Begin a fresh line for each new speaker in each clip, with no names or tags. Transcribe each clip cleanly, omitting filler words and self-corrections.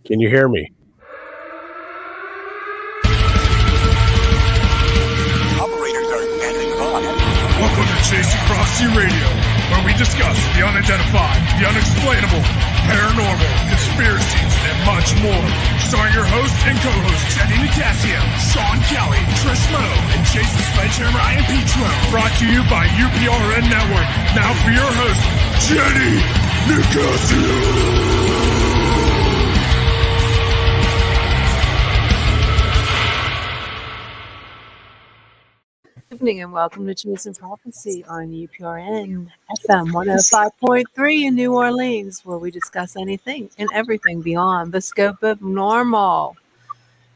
Can you hear me?
Operators are standing by.
Welcome to Chasing Prophecy Radio, where we discuss the unidentified, the unexplainable, paranormal, conspiracies, and much more. Starring your hosts and co-hosts, Jenny Nicasio, Sean Kelly, Trish Moe, and Jason Sledgehammer Ryan Petro. Brought to you by UPRN Network. Now for your host, Jenny Nicasio.
Evening and welcome to Chasing Prophecy on UPRN FM 105.3 in New Orleans, where we discuss anything and everything beyond the scope of normal.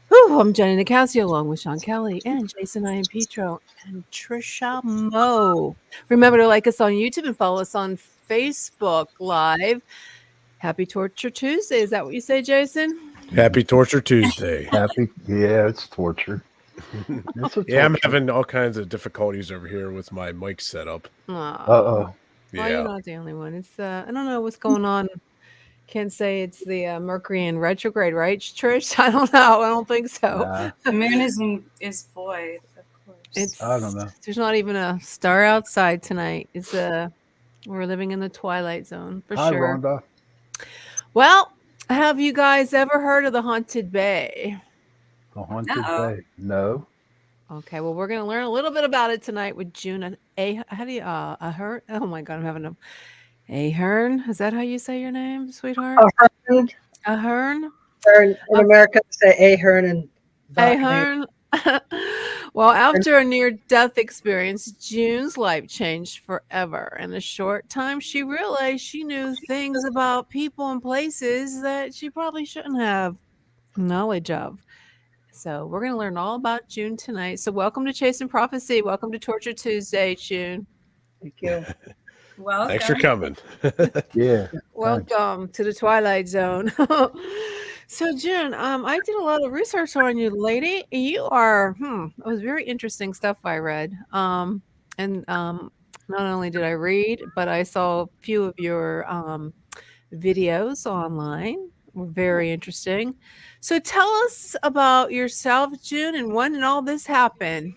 Whew, I'm Jenny Nicasio along with Sean Kelly and Jason Ian Petro and Trisha Moe. Remember to like us on YouTube and follow us on Facebook Live. Happy Torture Tuesday. Is that what you say, Jason?
Happy Torture Tuesday.
Yeah, it's torture.
Yeah, I'm having all kinds of difficulties over here with my mic setup.
Well,
Yeah.
you're not the only one. It's I don't know what's going on. Can't say it's the Mercury in retrograde, right, Trish? I don't know. I don't think so.
Nah,
The moon is void, of course.
I don't know.
There's not even a star outside tonight. It's we're living in the twilight zone for
Hi,
sure.
Rhonda.
Well, have you guys ever heard of the Haunted Bay?
The Haunted
No.
Bay. No.
Okay, well, we're going to learn a little bit about it tonight with June Ahern. Oh my God, I'm having a Ahern. Is that how you say your name, sweetheart?
Ahern.
Ahern.
In America, they say Ahern and
Ahern. Well, after a near-death experience, June's life changed forever. In a short time, she realized she knew things about people and places that she probably shouldn't have knowledge of. So we're going to learn all about June tonight. So welcome to Chasing Prophecy. Welcome to Torture Tuesday, June.
Thank you.
Welcome.
Thanks for coming.
Yeah.
Welcome to the Twilight Zone. So June, I did a lot of research on you, lady. You are, it was very interesting stuff I read. And not only did I read, but I saw a few of your videos online. Were very interesting. So tell us about yourself, June, and when did all this happen?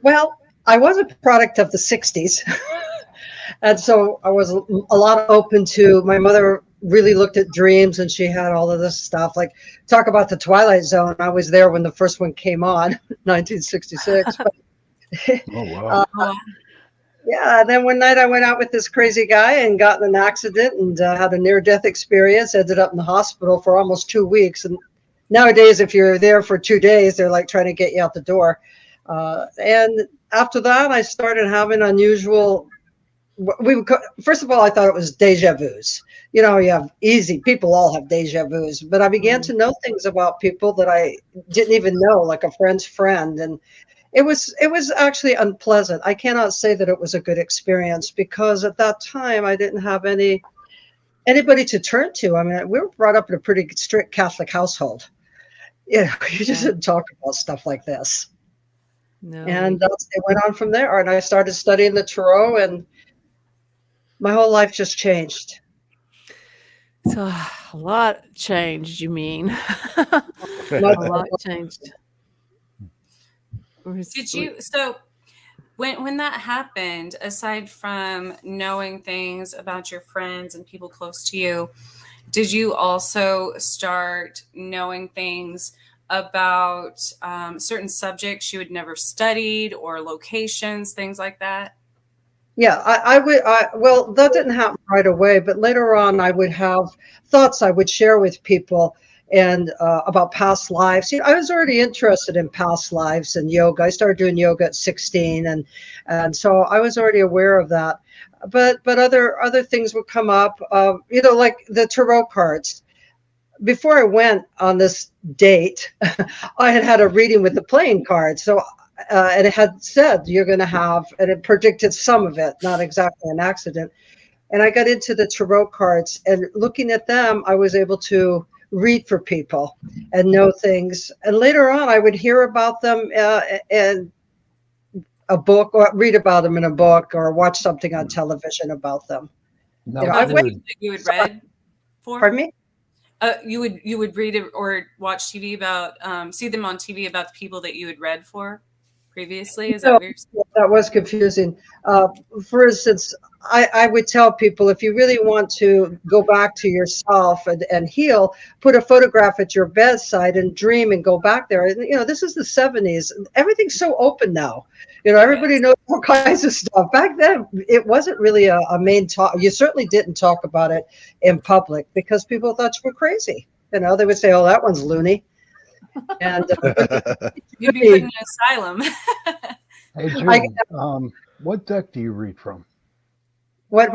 Well, I was a product of the 60s. And so I was a lot open to, my mother really looked at dreams and she had all of this stuff. Like, talk about the Twilight Zone. I was there when the first one came on, 1966. But,
Oh, wow.
yeah, and then one night I went out with this crazy guy and got in an accident and had a near-death experience, ended up in the hospital for almost 2 weeks. And nowadays, if you're there for 2 days, they're like trying to get you out the door. And after that, I started having unusual, first of all, I thought it was deja vus. You know, you have people all have deja vus, but I began to know things about people that I didn't even know, like a friend's friend. And it was actually unpleasant. I cannot say that it was a good experience because at that time I didn't have anybody to turn to. I mean, we were brought up in a pretty strict Catholic household. You know, you just didn't talk about stuff like this.
No.
And it went on from there. And I started studying the tarot, and my whole life just changed.
So a lot changed, you mean? A lot changed.
Did you, so when that happened, aside from knowing things about your friends and people close to you, did you also start knowing things about certain subjects you had never studied or locations, things like that?
Yeah, well, that didn't happen right away, but later on I would have thoughts I would share with people and about past lives. You know, I was already interested in past lives and yoga. I started doing yoga at 16, and so I was already aware of that. But other things would come up, you know, like the tarot cards. Before I went on this date, I had a reading with the playing cards. So, and it had said you're going to have, and it predicted some of it, not exactly an accident. And I got into the tarot cards, and looking at them, I was able to read for people and know things. And later on, I would hear about them in a book, or read about them in a book, or watch something on television about them.
No,
You know,
You had read for?
Pardon me?
You would read it or watch TV about see them on TV about the people that you had read for previously. Is that what you're saying?
That was confusing. For instance, I would tell people, if you really want to go back to yourself and heal, put a photograph at your bedside and dream and go back there. And, this is the 70s. Everything's so open now. Everybody knows all kinds of stuff. Back then, it wasn't really a main talk. You certainly didn't talk about it in public because people thought you were crazy. They would say, "Oh, that one's loony." And
you'd be put in an asylum.
Hey, June, what deck do you read from?
What?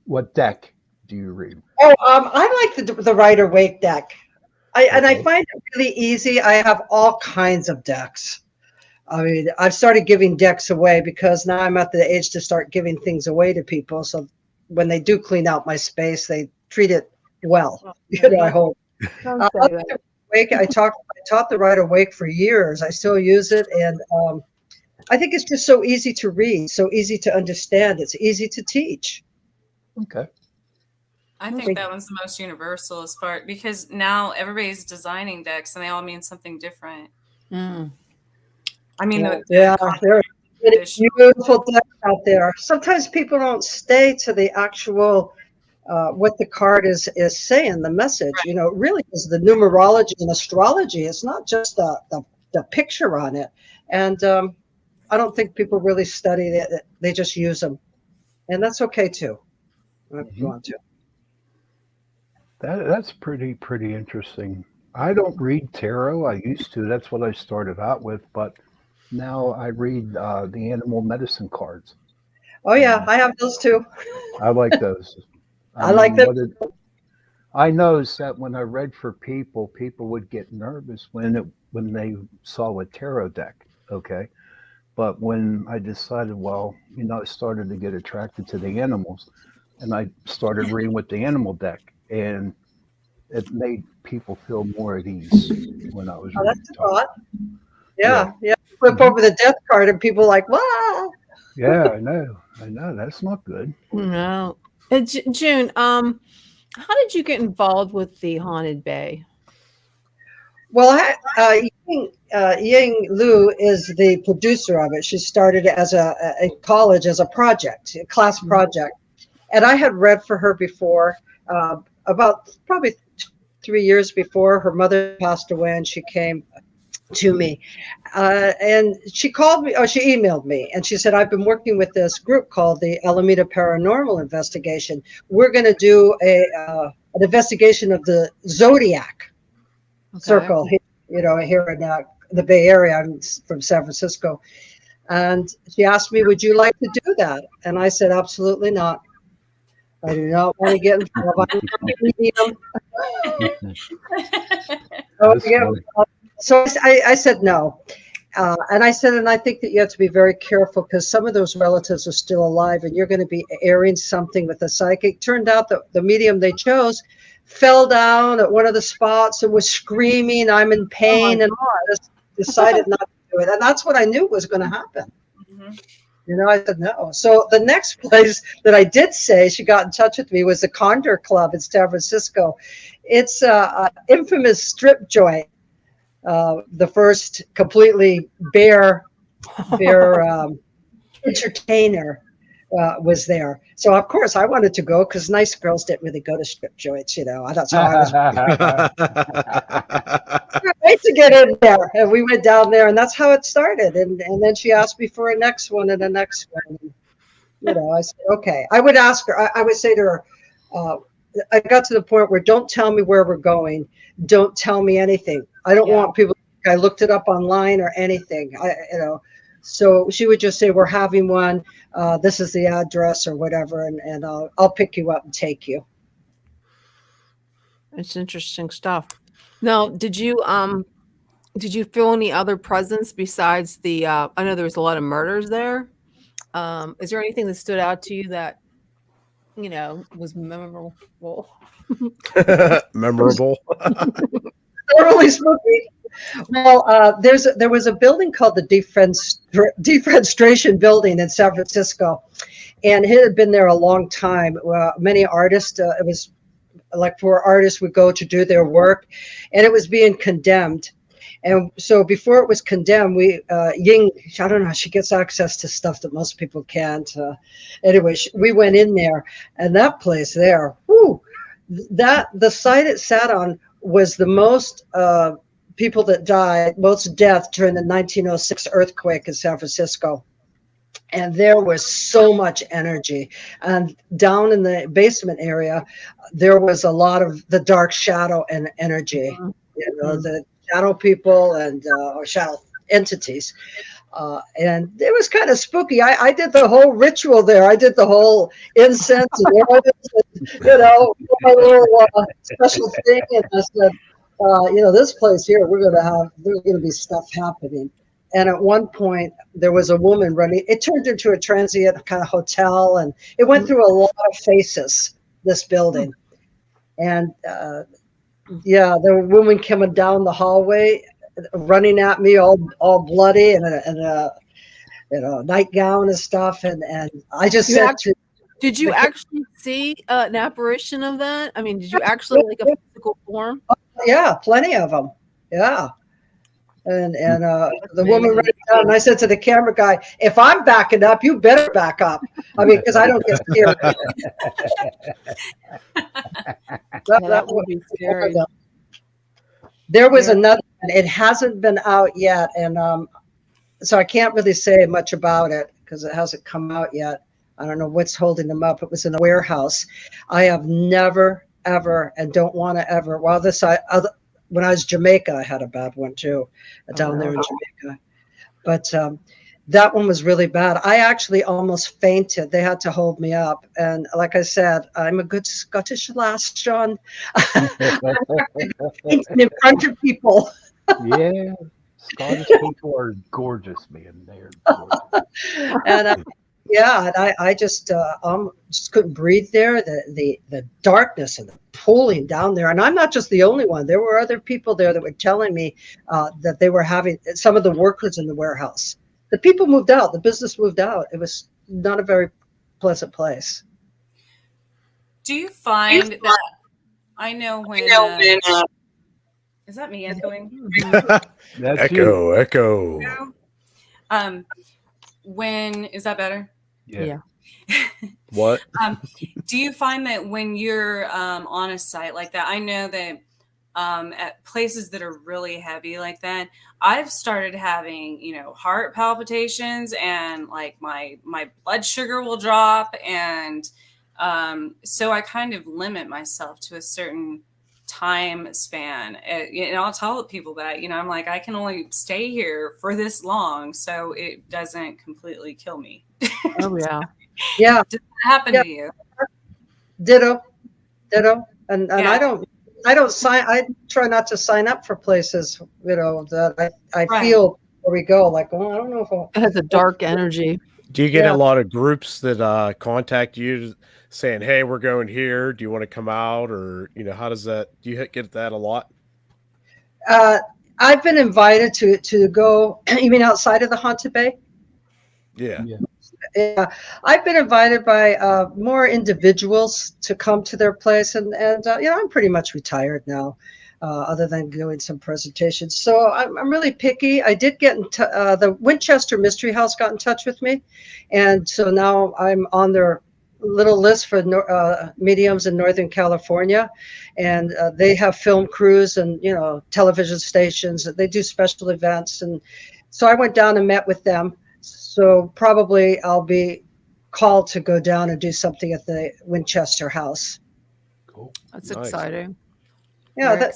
What deck do you read?
Oh, I like the Rider Waite deck. And I find it really easy. I have all kinds of decks. I mean, I've started giving decks away because now I'm at the age to start giving things away to people. So when they do clean out my space, they treat it well. I hope. I taught the Rider Waite for years. I still use it, and I think it's just so easy to read, so easy to understand. It's easy to teach.
Okay.
I think that one's the most universal as far, because now everybody's designing decks and they all mean something different. I mean,
there are beautiful decks out there. Sometimes people don't stay to the actual what the card is saying, the message. Right. It really is the numerology and astrology. It's not just the picture on it. And I don't think people really study it. They just use them, and that's okay too. If you want to.
That's pretty interesting. I don't read tarot. I used to. That's what I started out with, but now I read the animal medicine cards.
Oh yeah, I have those too.
I like those.
I like them.
I noticed that when I read for people would get nervous when they saw a tarot deck. Okay, but when I decided, I started to get attracted to the animals, and I started reading with the animal deck, and it made people feel more at ease when I was reading.
That's a thought. Yeah. Flip over the death card, and people like, wow.
Yeah, I know. That's not good.
No. June, how did you get involved with the Haunted Bay?
Well, Ying Lu is the producer of it. She started it as a college as a project, a class project. And I had read for her before, about probably 3 years before her mother passed away, and she came to me. And she called me, she emailed me, and she said, I've been working with this group called the Alameda Paranormal Investigation. We're going to do an investigation of the Zodiac Circle, here in the Bay Area. I'm from San Francisco. And she asked me, would you like to do that? And I said, absolutely not. I do not want to get involved. So I said no. And I said, and I think that you have to be very careful because some of those relatives are still alive and you're going to be airing something with a psychic. Turned out that the medium they chose fell down at one of the spots and was screaming, I'm in pain, and just decided not to do it. And that's what I knew was going to happen. Mm-hmm. I said no. So the next place that I did say she got in touch with me was the Condor Club in San Francisco. It's an infamous strip joint. The first completely bare entertainer was there. So of course I wanted to go because nice girls didn't really go to strip joints, That's how I was right to get in there. And we went down there, and that's how it started. And then she asked me for a next one and a next one. And, I said, okay. I would ask her, I would say to her, I got to the point where don't tell me where we're going. Don't tell me anything. I don't want people to think I looked it up online or anything. So she would just say, we're having one. This is the address or whatever. And I'll pick you up and take you.
It's interesting stuff. Now, did you feel any other presence besides the, I know there was a lot of murders there. Is there anything that stood out to you that, was memorable?
Memorable.
Totally spooky. Well, there was a building called the Defenestration Building in San Francisco, and it had been there a long time. Many artists. It was like where artists would go to do their work, and it was being condemned. And so before it was condemned, Ying, I don't know how she gets access to stuff that most people can't. Anyway, we went in there, and that place there, whoo, the site it sat on was the most people that died, most death during the 1906 earthquake in San Francisco. And there was so much energy. And down in the basement area, there was a lot of the dark shadow and energy, the shadow people and or shadow entities. And it was kind of spooky. I did the whole ritual there. I did the whole incense and oils, my little special thing. And I said, this place here, there's going to be stuff happening. And at one point, there was a woman running. It turned into a transient kind of hotel, and it went through a lot of phases, this building. And the woman coming down the hallway, running at me all bloody and a nightgown and stuff. And I just
did you actually see an apparition of that? I mean, did you actually like a physical form?
Yeah, plenty of them. Yeah. And the woman ran down, and I said to the camera guy, if I'm backing up, you better back up. I mean, because I don't get scared. that would be scary. There was another one. It hasn't been out yet, and so I can't really say much about it because it hasn't come out yet. I don't know what's holding them up. It was in a warehouse. I have never, ever, and don't want to ever. When I was Jamaica, I had a bad one too, down there in Jamaica. But that one was really bad. I actually almost fainted. They had to hold me up. And like I said, I'm a good Scottish lass, John. In front of people.
Yeah, Scottish people are gorgeous, man. They're gorgeous.
And I just couldn't breathe there. The darkness and the pulling down there. And I'm not just the only one. There were other people there that were telling me that they were having some of the workers in the warehouse. The people moved out. The business moved out. It was not a very pleasant place.
Do you find that I know when is that me echoing?
Echo.
When is that better?
Yeah.
What?
Do you find that when you're on a site like that, I know that at places that are really heavy like that, I've started having, heart palpitations, and like my blood sugar will drop. And so I kind of limit myself to a certain time span. And I'll tell people that, I'm like, I can only stay here for this long, so it doesn't completely kill me.
Oh, yeah.
Yeah.
Does that happen to you?
Ditto. And I try not to sign up for places, that I feel where we go, like, I don't know if
it has a dark energy.
Do you get a lot of groups that contact you saying, hey, we're going here, do you want to come out? Or, how does that, do you get that a lot?
I've been invited to go, you mean outside of the Haunted Bay?
Yeah.
Yeah, I've been invited by more individuals to come to their place, and I'm pretty much retired now, other than doing some presentations. So I'm really picky. I did get the Winchester Mystery House got in touch with me, and so now I'm on their little list for mediums in Northern California, and they have film crews and television stations. They do special events, and so I went down and met with them. So probably I'll be called to go down and do something at the Winchester House.
Cool.
That's exciting.
Yeah, that'd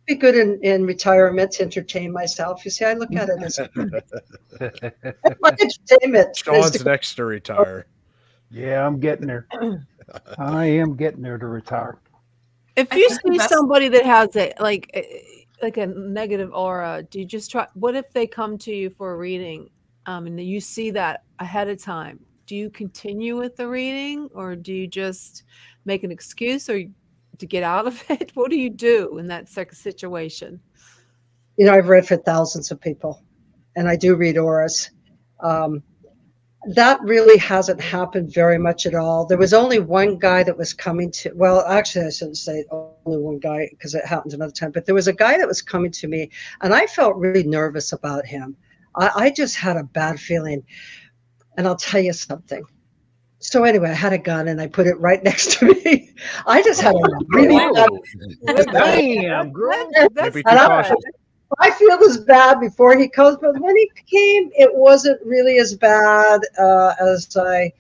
be good in retirement to entertain myself. You see, I look at it as my entertainment.
Sean's next to retire.
Yeah, I'm getting there. I am getting there to retire.
If you see somebody that has like a negative aura, do you just try? What if they come to you for a reading? And you see that ahead of time, do you continue with the reading, or do you just make an excuse or to get out of it? What do you do in that situation?
I've read for thousands of people, and I do read auras. That really hasn't happened very much at all. There was only one guy that was coming to, well, actually, I shouldn't say only one guy because it happened another time, but there was a guy that was coming to me and I felt really nervous about him. I just had a bad feeling. And I'll tell you something. So anyway, I had a gun and I put it right next to me. I just had a really bad
Whoa.
Damn, girl.
That's
Maybe
and
too
I,
cautious.
I feel as bad before he comes, but when he came, it wasn't really as bad as I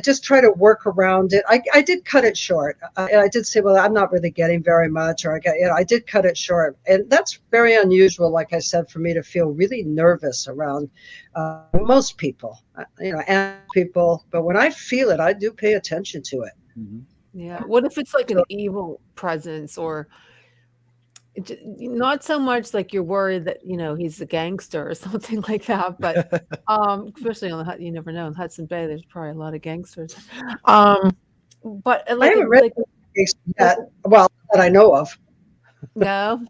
just try to work around it. I did cut it short. I did say, well, I'm not really getting very much, or I did cut it short. And that's very unusual, like I said, for me to feel really nervous around most people, and people. But when I feel it, I do pay attention to it.
Mhm.
Yeah. What if it's like an evil presence, or not so much like you're worried that he's a gangster or something like that, but especially on you never know, in Hudson Bay there's probably a lot of gangsters. But
I
like
haven't read
like
the case yet, well, that I know of.
no.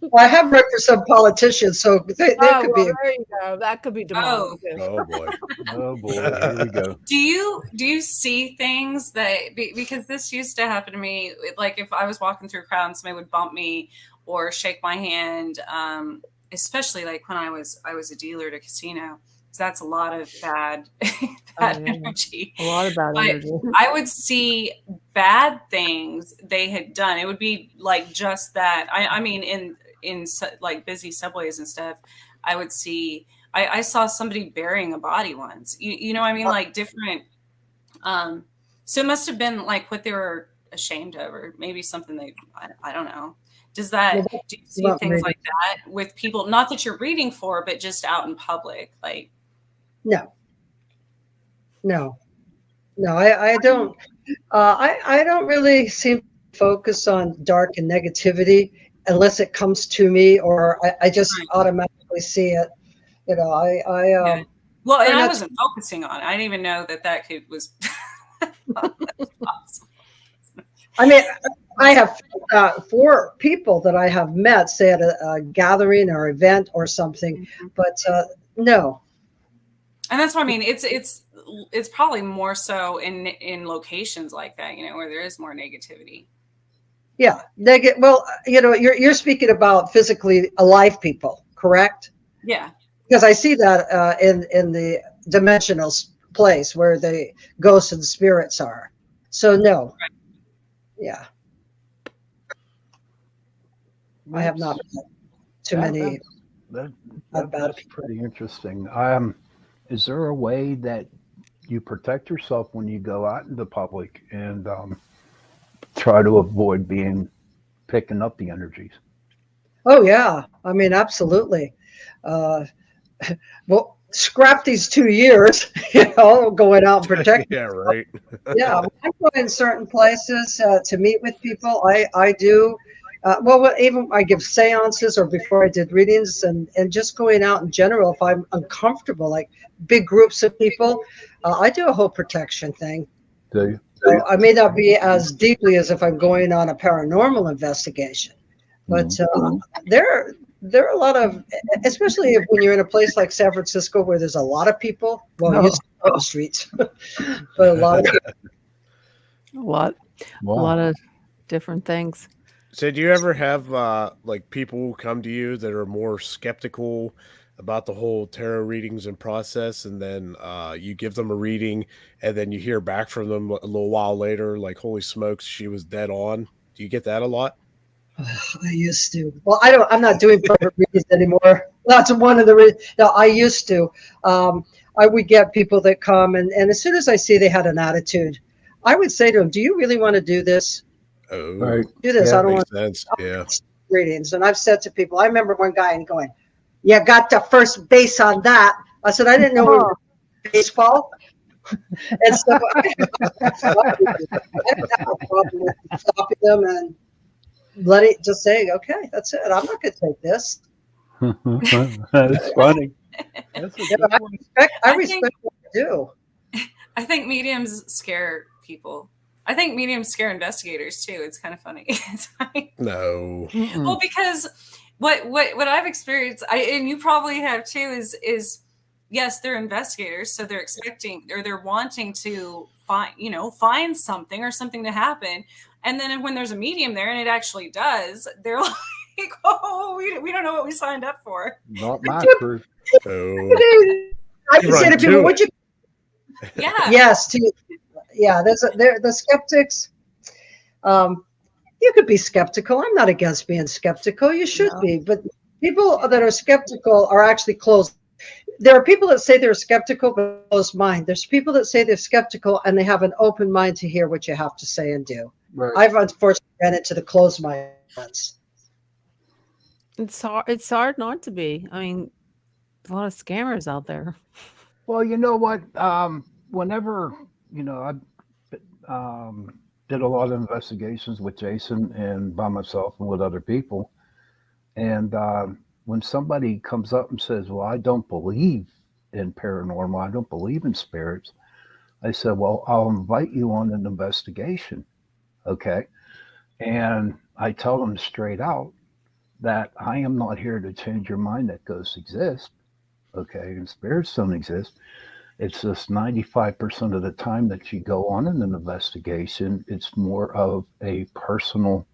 Well, I have read for some politicians, so there
Oh,
could
well,
be.
there you go. That could be demonic
Oh,
too.
Oh boy.
Oh boy, here we go.
do you see things that because this used to happen to me, like if I was walking through a crowd and somebody would bump me or shake my hand, especially like when I was a dealer at a casino, because that's a lot of bad energy.
A lot of bad
But
energy.
I would see bad things they had done. It would be like just that. I mean, in like busy subways and stuff, I would see. I saw somebody burying a body once. You know what I mean? Like different. So it must have been like what they were ashamed of, or maybe something I don't know. Do you see things like that with people? Not that you're reading for, but just out in public, like.
No, I don't. I don't really seem to focus on dark and negativity unless it comes to me, or I just automatically see it.
Yeah. Well, and I
not-
wasn't focusing on it. I didn't even know that was possible.
I mean, I have 4 people that I have met, say at a gathering or event or something, but no.
And that's what I mean. It's probably more so in locations like that, where there is more negativity.
Yeah, well, you're speaking about physically alive people, correct?
Yeah.
Because I see that in the dimensional place where the ghosts and spirits are. So no.
Right.
Yeah. I have not met too many.
That's pretty interesting. Is there a way that you protect yourself when you go out into public and try to avoid picking up the energies?
Oh yeah, I mean absolutely. Well, scrap these 2 years, going out and protecting.
Yeah, right.
Yeah, when I go in certain places to meet with people, I do. Even I give seances, or before I did readings, and just going out in general, if I'm uncomfortable, like big groups of people, I do a whole protection thing.
Do you?
So I may not be as deeply as if I'm going on a paranormal investigation, but there are a lot of, especially when you're in a place like San Francisco where there's a lot of people. Well, you see on the streets, but a lot of people.
A lot of different things.
So do you ever have like people come to you that are more skeptical about the whole tarot readings and process, and then you give them a reading and then you hear back from them a little while later, like, holy smokes, she was dead on? Do you get that a lot?
I used to. Well, I'm not doing private readings anymore. That's one of the reasons. No, I used to. I would get people that come, and as soon as I see they had an attitude, I would say to them, do you really want to do this?
Oh,
Right.
Do this.
Yeah,
I don't
makes
want
sense. Yeah.
readings. And I've said to people, I remember one guy and going, you got the first base on that. I said, I didn't know we were baseball. And so I didn't have a problem with stopping them and let it just say, okay, that's it. I'm not going to take this.
That's funny. That's a good one.
I respect what I do.
I think mediums scare people. I think mediums scare investigators too. It's kind of funny. It's like,
No.
well, because what I've experienced, and you probably have too, is yes, they're investigators, so they're expecting or they're wanting to find something or something to happen. And then when there's a medium there and it actually does, they're like, oh, we don't know what we signed up for.
Not my crew.
Oh,
I can say to people, would you?
Yeah.
Yes. The skeptics. You could be skeptical. I'm not against being skeptical. You should be, but people that are skeptical are actually closed. There are people that say they're skeptical but closed mind. There's people that say they're skeptical and they have an open mind to hear what you have to say and do.
Right.
I've unfortunately ran into the closed mind ones.
It's hard. It's hard not to be. I mean, there's a lot of scammers out there.
Well, you know what? Whenever, I did a lot of investigations with Jason and by myself and with other people. And when somebody comes up and says, well, I don't believe in paranormal, I don't believe in spirits, I said, well, I'll invite you on an investigation. Okay. And I tell them straight out that I am not here to change your mind that ghosts exist. Okay. And spirits don't exist. It's just 95% of the time that you go on in an investigation, it's more of a personal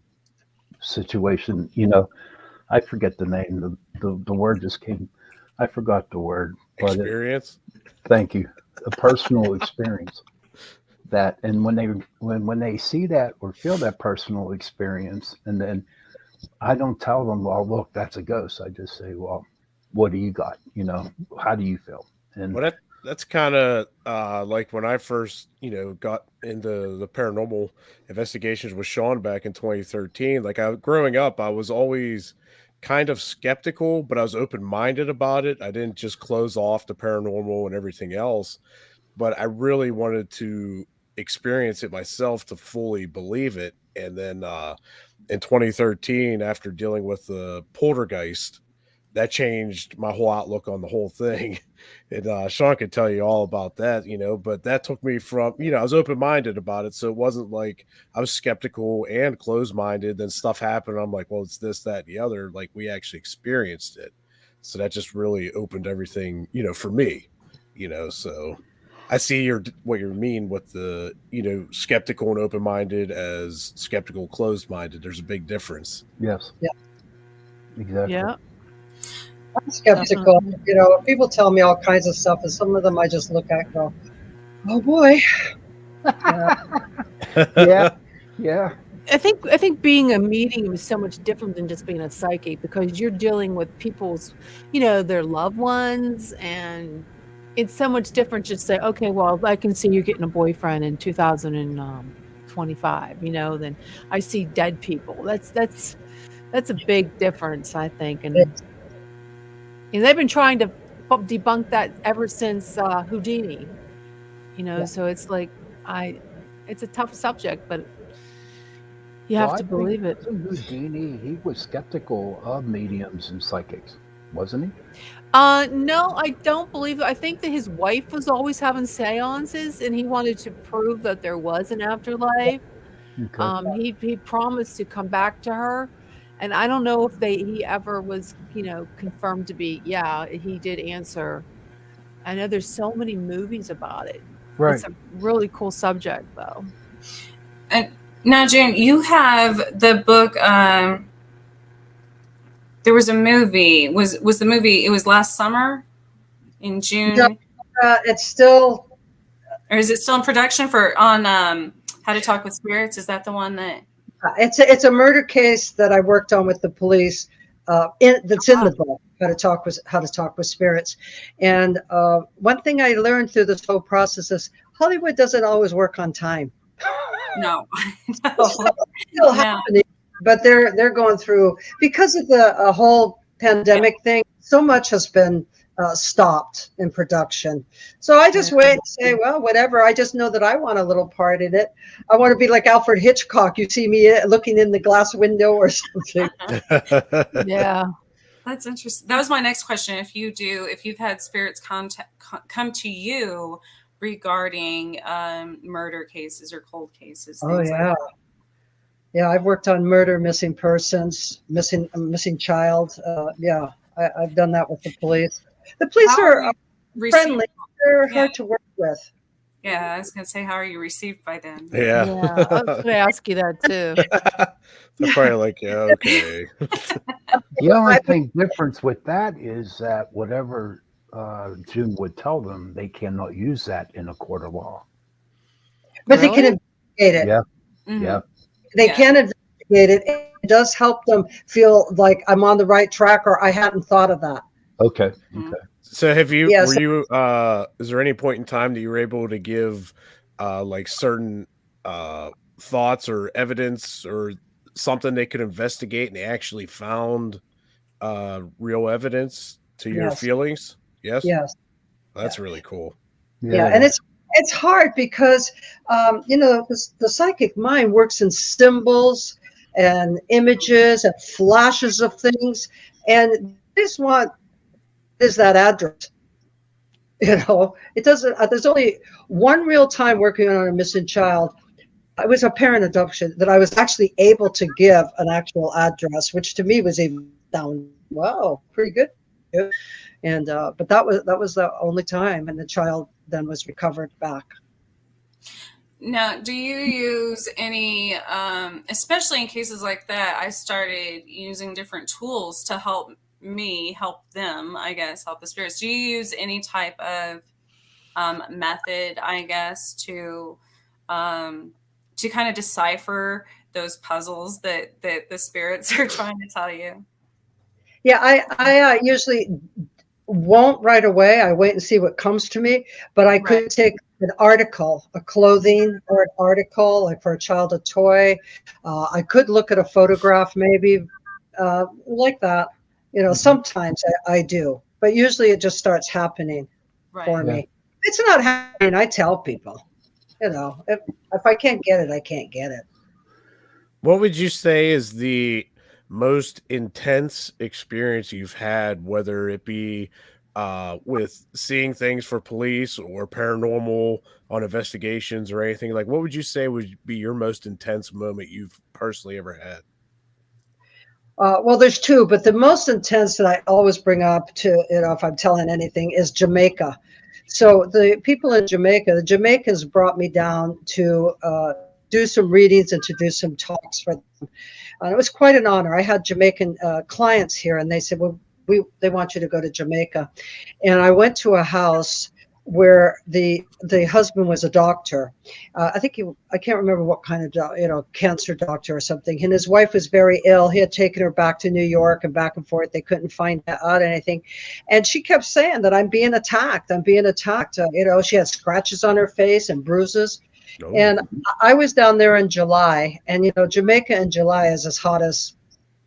situation. I forget the name. The word just came. I forgot the word.
Experience.
Thank you. A personal experience. That, and when they see that or feel that personal experience, and then I don't tell them, well, look, that's a ghost. I just say, well, what do you got? How do you feel? And
that's kind of like when I first, got into the paranormal investigations with Sean back in 2013. Like growing up, I was always kind of skeptical, but I was open-minded about it. I didn't just close off the paranormal and everything else, but I really wanted to experience it myself to fully believe it. And then in 2013, after dealing with the poltergeist, that changed my whole outlook on the whole thing. And Sean could tell you all about that, but that took me from, I was open-minded about it. So it wasn't like I was skeptical and closed-minded. Then stuff happened. I'm like, well, it's this, that, and the other. Like we actually experienced it. So that just really opened everything, for me, so I see what you mean with the, skeptical and open-minded as skeptical, closed-minded. There's a big difference.
Yes.
Yeah.
Exactly.
Yeah.
I'm skeptical. People tell me all kinds of stuff, and some of them I just look at and go, oh boy.
Yeah.
I think being a medium is so much different than just being a psychic, because you're dealing with people's, their loved ones, and it's so much different. Just say, okay, well, I can see you getting a boyfriend in 2025, than I see dead people. That's a big difference, I think. And they've been trying to debunk that ever since Houdini, so it's like, it's a tough subject, but you have to believe it.
Houdini, he was skeptical of mediums and psychics, wasn't he?
No, I don't believe it. I think that his wife was always having seances, and he wanted to prove that there was an afterlife.
Okay.
He promised to come back to her, and I don't know if he ever was, confirmed to be. Yeah, he did answer. I know there's so many movies about it.
Right.
It's a really cool subject, though.
And now, June, you have the book. There was a movie. Was the movie? It was last summer, in June.
No, it's still.
Or is it still in production on How to Talk with Spirits? Is that the one that?
It's a murder case that I worked on with the police. That's in the book, How to Talk with Spirits. And one thing I learned through this whole process is Hollywood doesn't always work on time.
No,
It's still happening, but they're going through, because of the whole pandemic thing. So much has been stopped in production. So I just wait and say, well, whatever. I just know that I want a little part in it. I want to be like Alfred Hitchcock. You see me looking in the glass window or something.
Yeah.
That's interesting. That was my next question. If you've had spirits come to you regarding murder cases or cold cases.
Oh, yeah. Yeah, I've worked on murder, missing persons, missing child. I've done that with the police. The police friendly. They're
Yeah.
hard to work with.
Yeah, I was gonna say, how are you received by them?
Yeah.
Yeah, I was going to ask you that too.
They're probably like, yeah, okay.
The only thing difference with that is that whatever June would tell them, they cannot use that in a court of law.
But they can
Really?
investigate it.
Yeah,
Mhm.
yeah.
They
Yeah.
can investigate it. It does help them feel like I'm on the right track, or I hadn't thought of that.
Okay,
Mhm.
okay.
So
Yes.
were you is there any point in time that you were able to give like certain thoughts or evidence or something they could investigate and they actually found real evidence to your
Yes.
feelings? Yes?
Yes.
That's really cool.
Yeah, and
Yeah,
it's hard because the psychic mind works in symbols and images and flashes of things, and they just want is that address. It doesn't. There's only one real time working on a missing child. It was a parent adoption that I was actually able to give an actual address, which to me was even down. Wow, pretty good. And but that was the only time, and the child then was recovered back.
Now, do you use any, especially in cases like that, I started using different tools to help me help them, I guess, help the spirits. Do you use any type of method, I guess, to kind of decipher those puzzles that the spirits are trying to tell you?
Yeah, I usually won't right away. I wait and see what comes to me, but I
Right.
could take an article, a clothing or an article, like for a child, a toy. I could look at a photograph, maybe like that. Sometimes I do, but usually it just starts happening for
Right.
yeah.
me. If it's not happening, I tell people. If I can't get it, I can't get it.
What would you say is the most intense experience you've had, whether it be with seeing things for police or paranormal on investigations or anything? Like, what would you say would be your most intense moment you've personally ever had?
Well, there's two, but the most intense that I always bring up to, if I'm telling anything, is Jamaica. So the people in Jamaica, the Jamaicans brought me down to do some readings and to do some talks for them. It was quite an honor. I had Jamaican clients here, and they said, "Well, they want you to go to Jamaica," and I went to a house where the husband was a doctor. I can't remember what kind of cancer doctor or something. And his wife was very ill. He had taken her back to New York and back and forth. They couldn't find out anything, and she kept saying that I'm being attacked. I'm being attacked. She had scratches on her face and bruises.
No.
And I was down there in July, and Jamaica in July is as hot as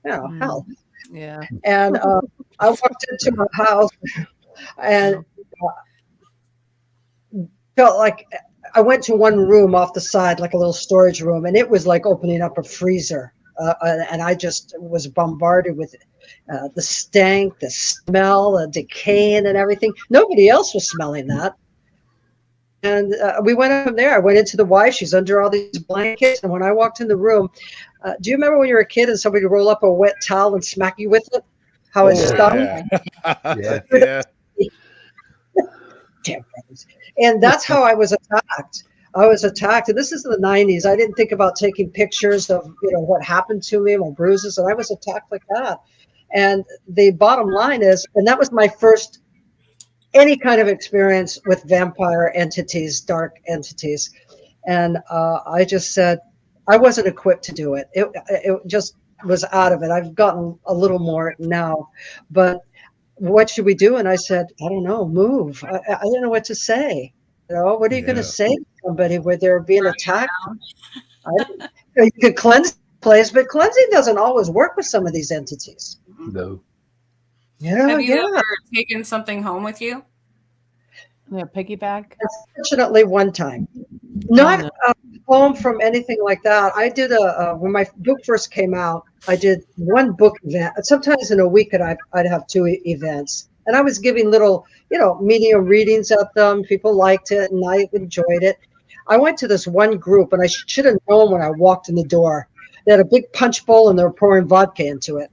hell.
Yeah.
And I walked into her house and felt like I went to one room off the side, like a little storage room, and it was like opening up a freezer. And I just was bombarded with the stank, the smell, the decaying, and everything. Nobody else was smelling that. And we went from there. I went into the wife. She's under all these blankets. And when I walked in the room, do you remember when you were a kid and somebody would roll up a wet towel and smack you with it? How it stung?
Yeah. Yeah.
Damn brothers. And that's how I was attacked. I was attacked. And this is the 90s. I didn't think about taking pictures of what happened to me, my bruises, and I was attacked like that. And the bottom line is, and that was my first any kind of experience with vampire entities, dark entities. And I just said, I wasn't equipped to do it. It just was out of it. I've gotten a little more now, but what should we do? And I said, I don't know, move. I don't know what to say. What are you going to say to somebody where they're being attacked? You could cleanse the place, but cleansing doesn't always work with some of these entities.
No.
Have you ever taken something home with you?
Yeah, piggyback.
Unfortunately, one time. Not home from anything like that. I did when my book first came out, I did one book event. Sometimes in a week, I'd have two events, and I was giving little, medium readings at them. People liked it, and I enjoyed it. I went to this one group, and I should have known when I walked in the door. They had a big punch bowl and they were pouring vodka into it.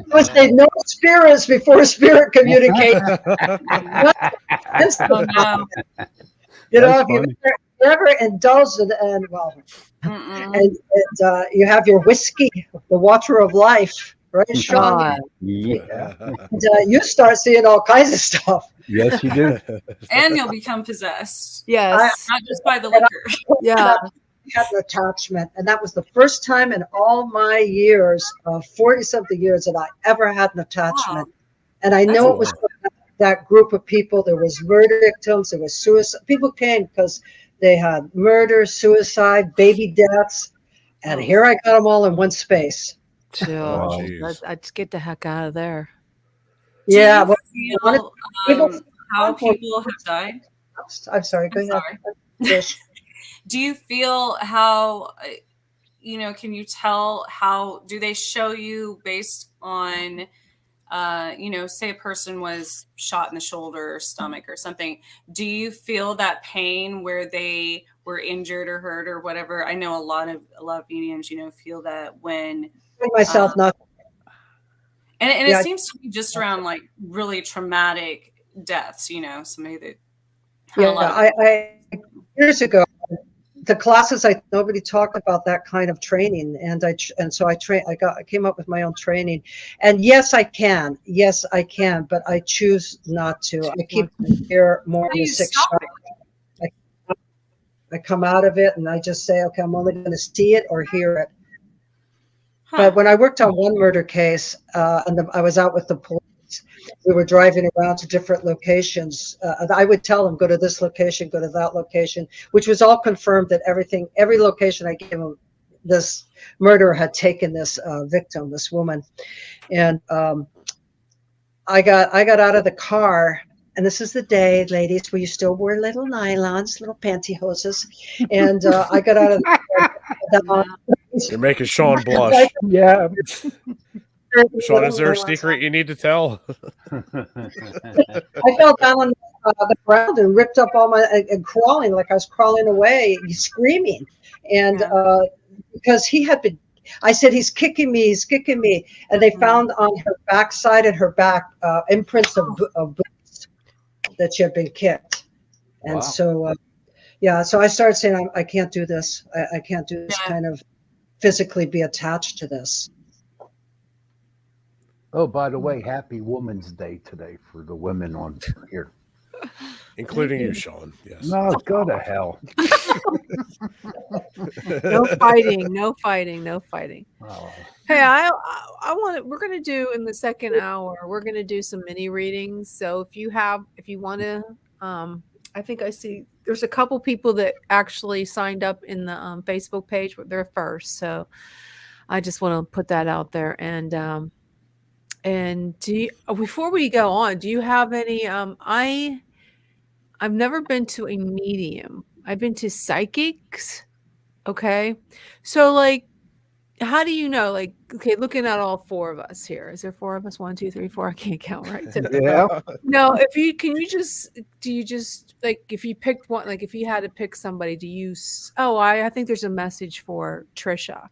Because they know spirits before spirit communication.
Oh, no.
You know,
That's
if you've
funny.
ever indulged in, and well, and you have your whiskey, the water of life, right, Sean?
God.
Yeah.
And, you start seeing all kinds of stuff.
Yes, you do.
And you'll become possessed,
Yes.
not just by the liquor.
Yeah.
Had an attachment, and that was the first time in all my years, 40-something years, that I ever had an attachment. And I know it was from that group of people. There was murder victims, there was suicide. People came because they had murder, suicide, baby deaths, and here I got them all in one space.
Chill.
geez.
Let's get the heck out of there.
Yeah,
Do
well,
you feel how people have died?
I'm sorry. Go
I'm
ahead.
sorry. Do you feel how, can you tell how, do they show you based on, say a person was shot in the shoulder or stomach or something, do you feel that pain where they were injured or hurt or whatever? I know a lot of mediums, feel that when
myself not.
And it seems to be just around like really traumatic deaths, somebody that had a lot of
I years ago, the classes, nobody talked about that kind of training, so I came up with my own training, and yes I can, but I choose not to. I keep here more than 6 shots. I come out of it and I just say, okay, I'm only going to see it or hear it. But when I worked on one murder case, and I was out with the police, we were driving around to different locations. I would tell them, go to this location, go to that location, which was all confirmed that every location I gave them, this murderer had taken this victim, this woman. And I got out of the car, and this is the day, ladies, where you still wear little nylons, little pantyhoses. And I got out of the car.
You're making Sean blush.
Yeah.
Sean, is there a secret you need to tell?
I fell down on the ground and ripped up all my and crawling like I was crawling away, screaming, and because he had been. I said, he's kicking me, and they found on her backside and her back imprints of boots that she had been kicked, and so so I started saying, I can't do this. I can't do this kind of physically be attached to this.
Oh, by the way, happy Women's Day today for the women on here.
Including you, Sean. Yes.
No, go to hell.
No fighting, no fighting, no fighting.
Oh.
Hey, we're going to do in the second hour, we're going to do some mini readings. So if you want to, I think I see there's a couple people that actually signed up in the Facebook page, but they're first. So I just want to put that out there. And before we go on, do you have any, I've never been to a medium. I've been to psychics. Okay. So like, how do you know, like, okay, looking at all four of us here, is there four of us? 1, 2, 3, 4. I can't count right.
Yeah.
No, do you just like, if you picked one, like if you had to pick somebody, I think there's a message for Trisha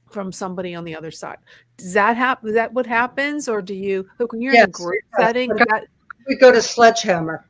from somebody on the other side. Does that happen? Is that what happens? Or do you look when you're in a group setting?
We go to Sledgehammer.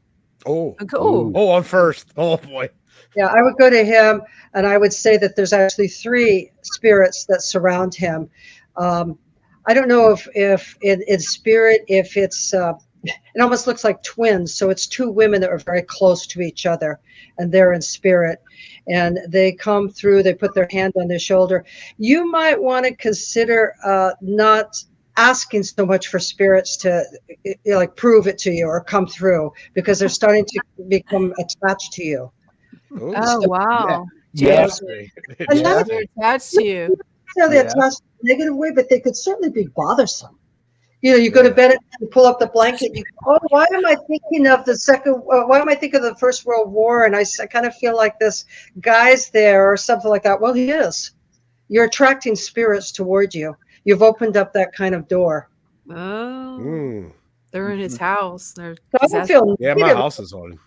Oh,
I'm
first. Oh boy.
Yeah, I would go to him, and I would say that there's actually 3 spirits that surround him. I don't know if in spirit, if it's it almost looks like twins. So it's 2 women that are very close to each other, and they're in spirit, and they come through. They put their hand on their shoulder. You might want to consider not asking so much for spirits to like prove it to you or come through, because they're starting to become attached to you.
Oh, wow.
Yes.
And
They're attached to you.
Necessarily attached in a negative way, but they could certainly be bothersome. You go to bed at night, you pull up the blanket, you go, why am I thinking of why am I thinking of the First World War? And I kind of feel like this guy's there or something like that. Well, he is. You're attracting spirits toward you. You've opened up that kind of door.
Oh, they're in his house.
So I don't feel
my
negative.
house is on.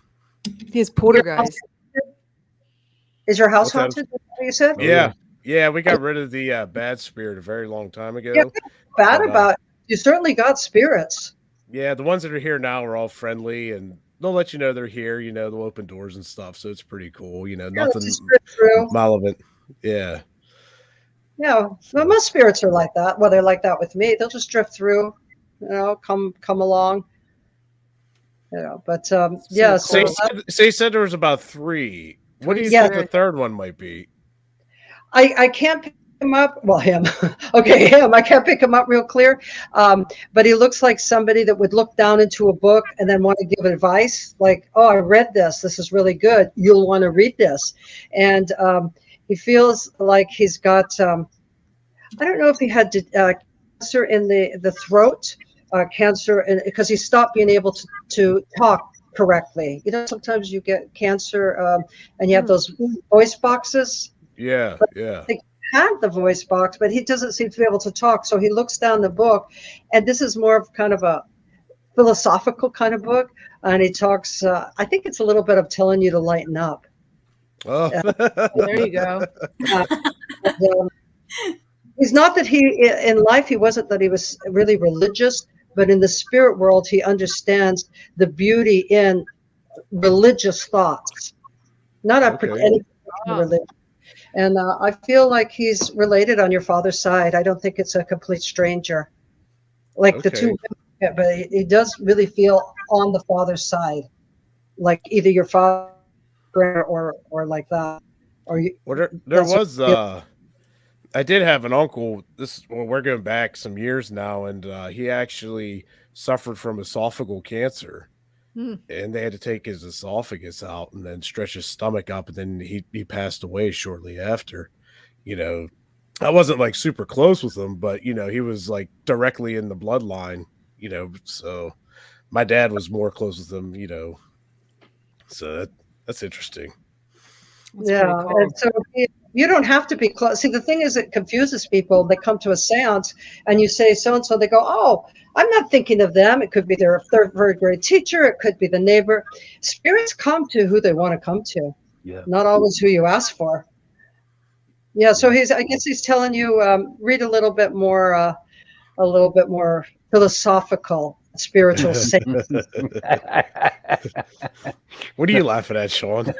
His poltergeist.
Is your house
What's that?
haunted? Is that what you said?
Yeah. Yeah, we got rid of the bad spirit a very long time
Yeah,
ago.
bad
But
about it. You certainly got spirits.
yeah, the ones that are here now are all friendly and they'll let you know they're here, they'll open doors and stuff. So it's pretty cool,
Yeah, let's just
nothing
drift through.
malevolent. Yeah.
Yeah, well,
So,
most spirits are like that. Well, they're like that with me. They'll just drift through, come along. But
So
yeah.
so you
So
cool.
said there was about three. What do
Three
you
yeah,
think the
spirits.
third one might be?
I can't pick him up. Well, him. Okay, him. I can't pick him up real clear. But he looks like somebody that would look down into a book and then want to give advice. Like, oh, I read this. This is really good. You'll want to read this. And he feels like he's got. I don't know if he had cancer in the throat, cancer, because he stopped being able to talk correctly. Sometimes you get cancer and you have those voice boxes.
Yeah, yeah.
He had the voice box, but he doesn't seem to be able to talk. So he looks down the book, and this is more of kind of a philosophical kind of book. And he talks, I think it's a little bit of telling you to lighten up.
Oh.
There you go.
Uh, and, he's not that in life, he wasn't that he was really religious, but in the spirit world, he understands the beauty in religious thoughts, not any
Okay.
particular religion. And I feel like he's related on your father's side. I don't think it's a complete stranger, like the two, but he does really feel on the father's side, like either your father or like that, or you.
Well, there
That's
was I did have an uncle. We're going back some years now, and he actually suffered from esophageal cancer,
Hmm.
and they had to take his esophagus out and then stretch his stomach up, and then he passed away shortly after. You know, I wasn't like super close with him, but he was like directly in the bloodline. So my dad was more close with him. So that's interesting.
That's
Yeah,
pretty cool.
and so you don't have to be close. See, the thing is, it confuses people. They come to a seance, and you say so and so. They go, "Oh, I'm not thinking of them." It could be their third grade teacher. It could be the neighbor. Spirits come to who they want to come to,
Yeah.
not always who you ask for. Yeah, so I guess he's telling you read a little bit more philosophical, spiritual saints.
What are you laughing at, Sean?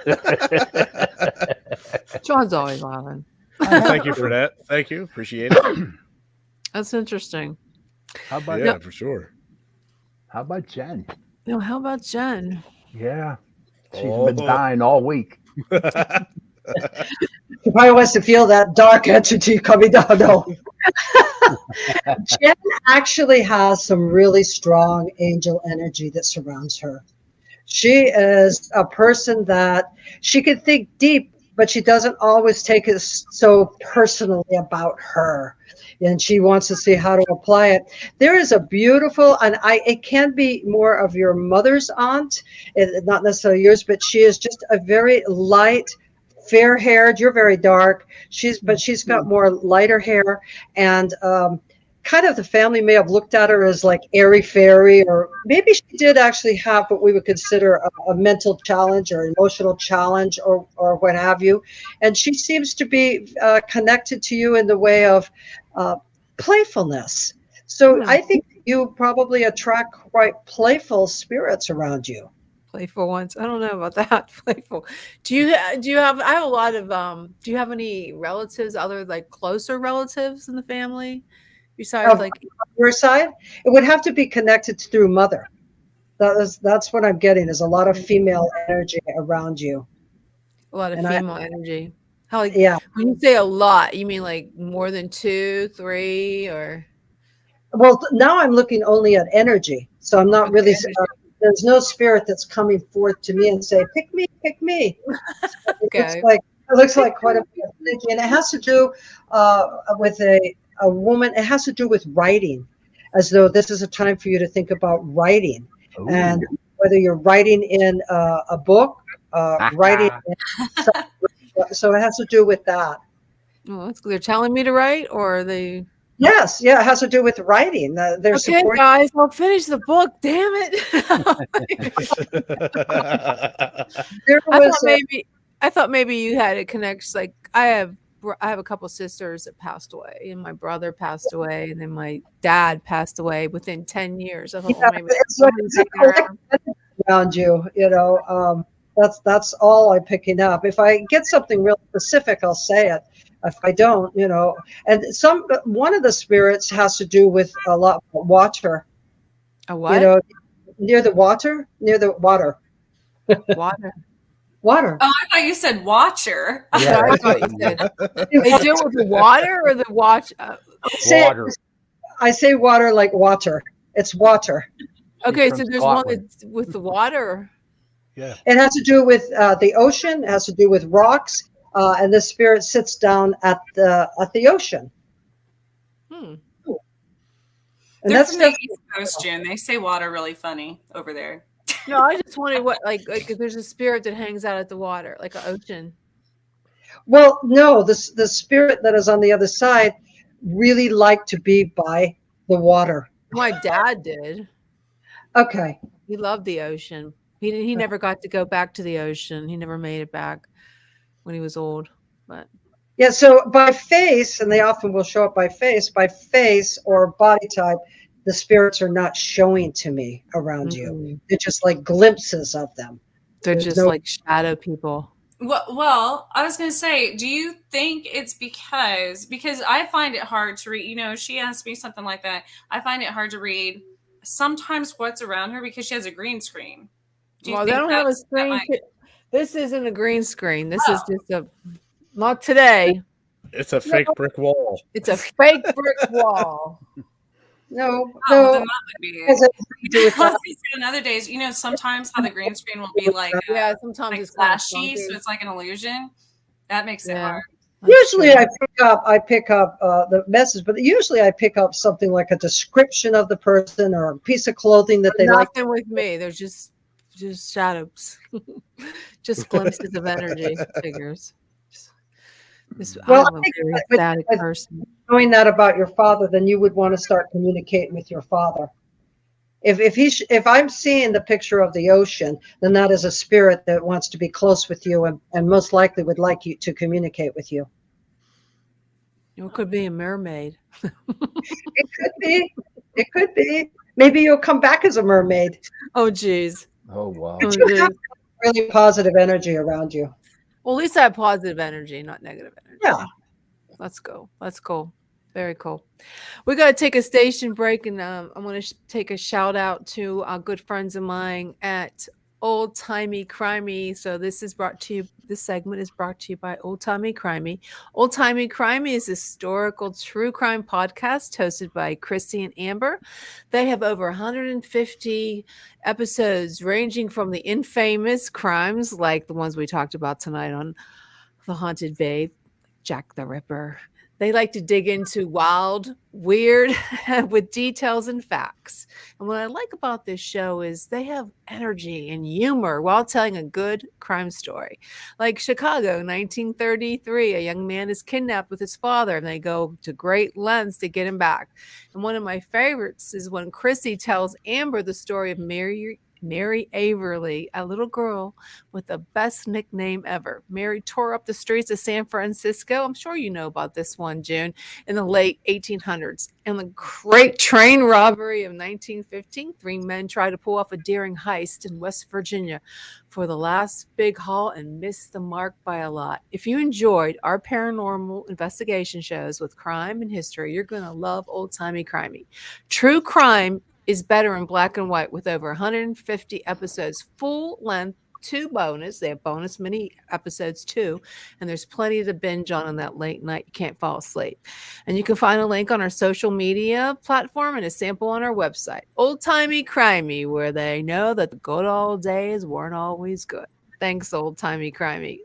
John's always laughing.
Thank you for that. Thank you. Appreciate it.
That's interesting.
How about
Yeah, for sure.
how about Jen?
How about Jen?
Yeah. She's
Oh.
been dying all week.
He probably wants to feel that dark entity coming down. No. Jen actually has some really strong angel energy that surrounds her. She is a person that she can think deep, but she doesn't always take it so personally about her. And she wants to see how to apply it. There is a beautiful, and it can be more of your mother's aunt, not necessarily yours, but she is just a very light, fair-haired. You're very dark. But she's got more lighter hair, and kind of the family may have looked at her as like airy fairy, or maybe she did actually have what we would consider a mental challenge or emotional challenge, or what have you. And she seems to be connected to you in the way of playfulness. So I think you probably attract quite playful spirits around you.
Playful ones. I don't know about that. Playful. Do you have? I have a lot of. Do you have any relatives, other like closer relatives in the family, besides like
your side? It would have to be connected through mother. That's what I'm getting. Is a lot of female energy around you.
a lot of
And
female energy? How like
Yeah.
when you say a lot, you mean like more than 2, 3, or
Well, now I'm looking only at energy, so I'm not
Okay,
really.
energy.
There's no spirit that's coming forth to me and say, "Pick me, pick me." It
Okay.
looks like quite a bit of energy, and it has to do with a woman. It has to do with writing, as though this is a time for you to think about writing, and whether you're writing in a book, writing. So it has to do with that.
Oh, that's good. They're telling me to write, or are they?
Yes, yeah, it has to do with writing. They're
Okay,
supporting.
guys, I'll finish the book. Damn it!
There
I
was
thought maybe you had it connects. Like I have I have a couple sisters that passed away, and my brother passed away, and then my dad passed away within 10 years. I thought, well, maybe
It's a collective energy around you, that's all I'm picking up. If I get something real specific, I'll say it. If I don't, and one of the spirits has to do with a lot of water,
A what?
near the water,
Water.
water.
Oh, I thought you said watcher.
Yeah,
I thought you said. They deal with the water or the watch.
water.
I say water like water. It's water.
Okay,
from
so there's
Scotland.
one that's with the water.
Yeah.
It has to do with the ocean. It has to do with rocks, and the spirit sits down at the ocean.
Hmm.
And
They're
that's
from the
just
East Coast, June. They say water really funny over there.
No, I just wondered what like if there's a spirit that hangs out at the water, like an ocean.
well, no, the spirit that is on the other side really liked to be by the water.
My dad did.
Okay.
He loved the ocean. He never got to go back to the ocean. He never made it back when he was old. But
Yeah, so by face, and they often will show up by face or body type, the spirits are not showing to me around you. They're just like glimpses of them.
they're
There's
just
no-
like shadow people.
Well, I was going to say, do you think it's because I find it hard to read, she asked me something like that. I find it hard to read sometimes what's around her because she has a green screen. Do you
Well, they
think
don't have a
that
screen.
might-
This isn't a green screen. This is just not today.
It's a fake brick wall.
It's a fake brick wall.
No,
well, then
no.
that would be it.
Has anything to do with
I was
that.
gonna say on other days, sometimes how the green screen will be like,
Yeah, sometimes
like
it's kind of
flashy, so
funky.
it's like an illusion. That makes it
Yeah.
hard.
That's
Usually
true.
I pick up the message, but usually I pick up something like a description of the person or a piece of clothing that they like.
Nothing with me. There's just shadows, just glimpses of energy figures.
Well,
I'm a
I think
very
that-
static
but-
person.
Knowing that about your father, then you would want to start communicating with your father. If I'm seeing the picture of the ocean, then that is a spirit that wants to be close with you and most likely would like you to communicate with you.
It could be a mermaid.
It could be. It could be. Maybe you'll come back as a mermaid.
Oh, geez.
Oh wow.
Oh,
You
geez.
have really positive energy around you.
Well, at least I have positive energy, not negative energy.
Yeah.
Let's go. That's cool. Very cool. We got to take a station break, and I'm going to take a shout out to our good friends of mine at Old Timey Crimey. So this segment is brought to you by Old Timey Crimey. Old Timey Crimey is a historical true crime podcast hosted by Christy and Amber. They have over 150 episodes ranging from the infamous crimes like the ones we talked about tonight on The Haunted Babe, Jack the Ripper. They like to dig into wild, weird, with details and facts. And what I like about this show is they have energy and humor while telling a good crime story. Like Chicago, 1933, a young man is kidnapped with his father, and they go to great lengths to get him back. And one of my favorites is when Chrissy tells Amber the story of Mary Averly, a little girl with the best nickname ever. Mary tore up the streets of San Francisco. I'm sure you know about this one, June, in the late 1800s. In the great train robbery of 1915, 3 men tried to pull off a daring heist in West Virginia for the last big haul and missed the mark by a lot. If you enjoyed our paranormal investigation shows with crime and history, you're going to love Old Timey Crimey. True crime is better in black and white with over 150 episodes, full length, 2 bonus. They have bonus mini episodes too. And there's plenty to binge on that late night. You can't fall asleep. And you can find a link on our social media platform and a sample on our website. Old Timey Crimey, where they know that the good old days weren't always good. Thanks, Old Timey Crimey.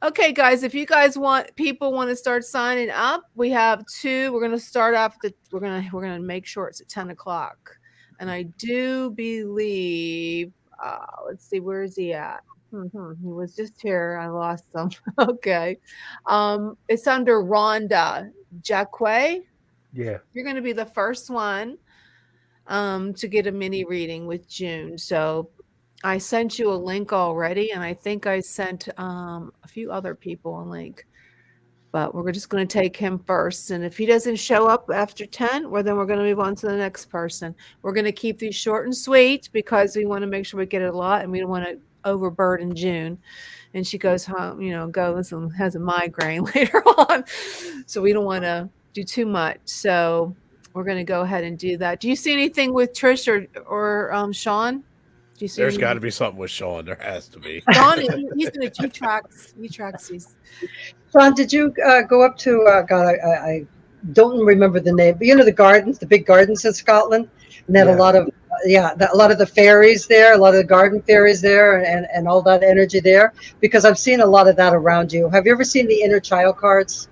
Okay, guys, if you guys want to start signing up, we have 2. We're gonna start off we're gonna make sure it's at 10 o'clock. And I do believe let's see, where is he at? He was just here. I lost him. Okay. It's under Rhonda Jacque.
Yeah.
You're gonna be the first one to get a mini reading with June. So I sent you a link already, and I think I sent a few other people a link. but we're just going to take him first. And if he doesn't show up after 10, then we're going to move on to the next person. We're going to keep these short and sweet because we want to make sure we get it a lot, and we don't want to overburden June. And she goes home, goes and has a migraine later on. So we don't want to do too much. So we're going to go ahead and do that. Do you see anything with Trish or Sean? Do you see
There's got to be something with Sean. There has to be.
Sean, he tracks these.
Sean, did you go up to God? I don't remember the name, but the gardens, the big gardens in Scotland, and then a lot of the fairies there, a lot of the garden fairies there, and all that energy there. Because I've seen a lot of that around you. Have you ever seen the inner child cards?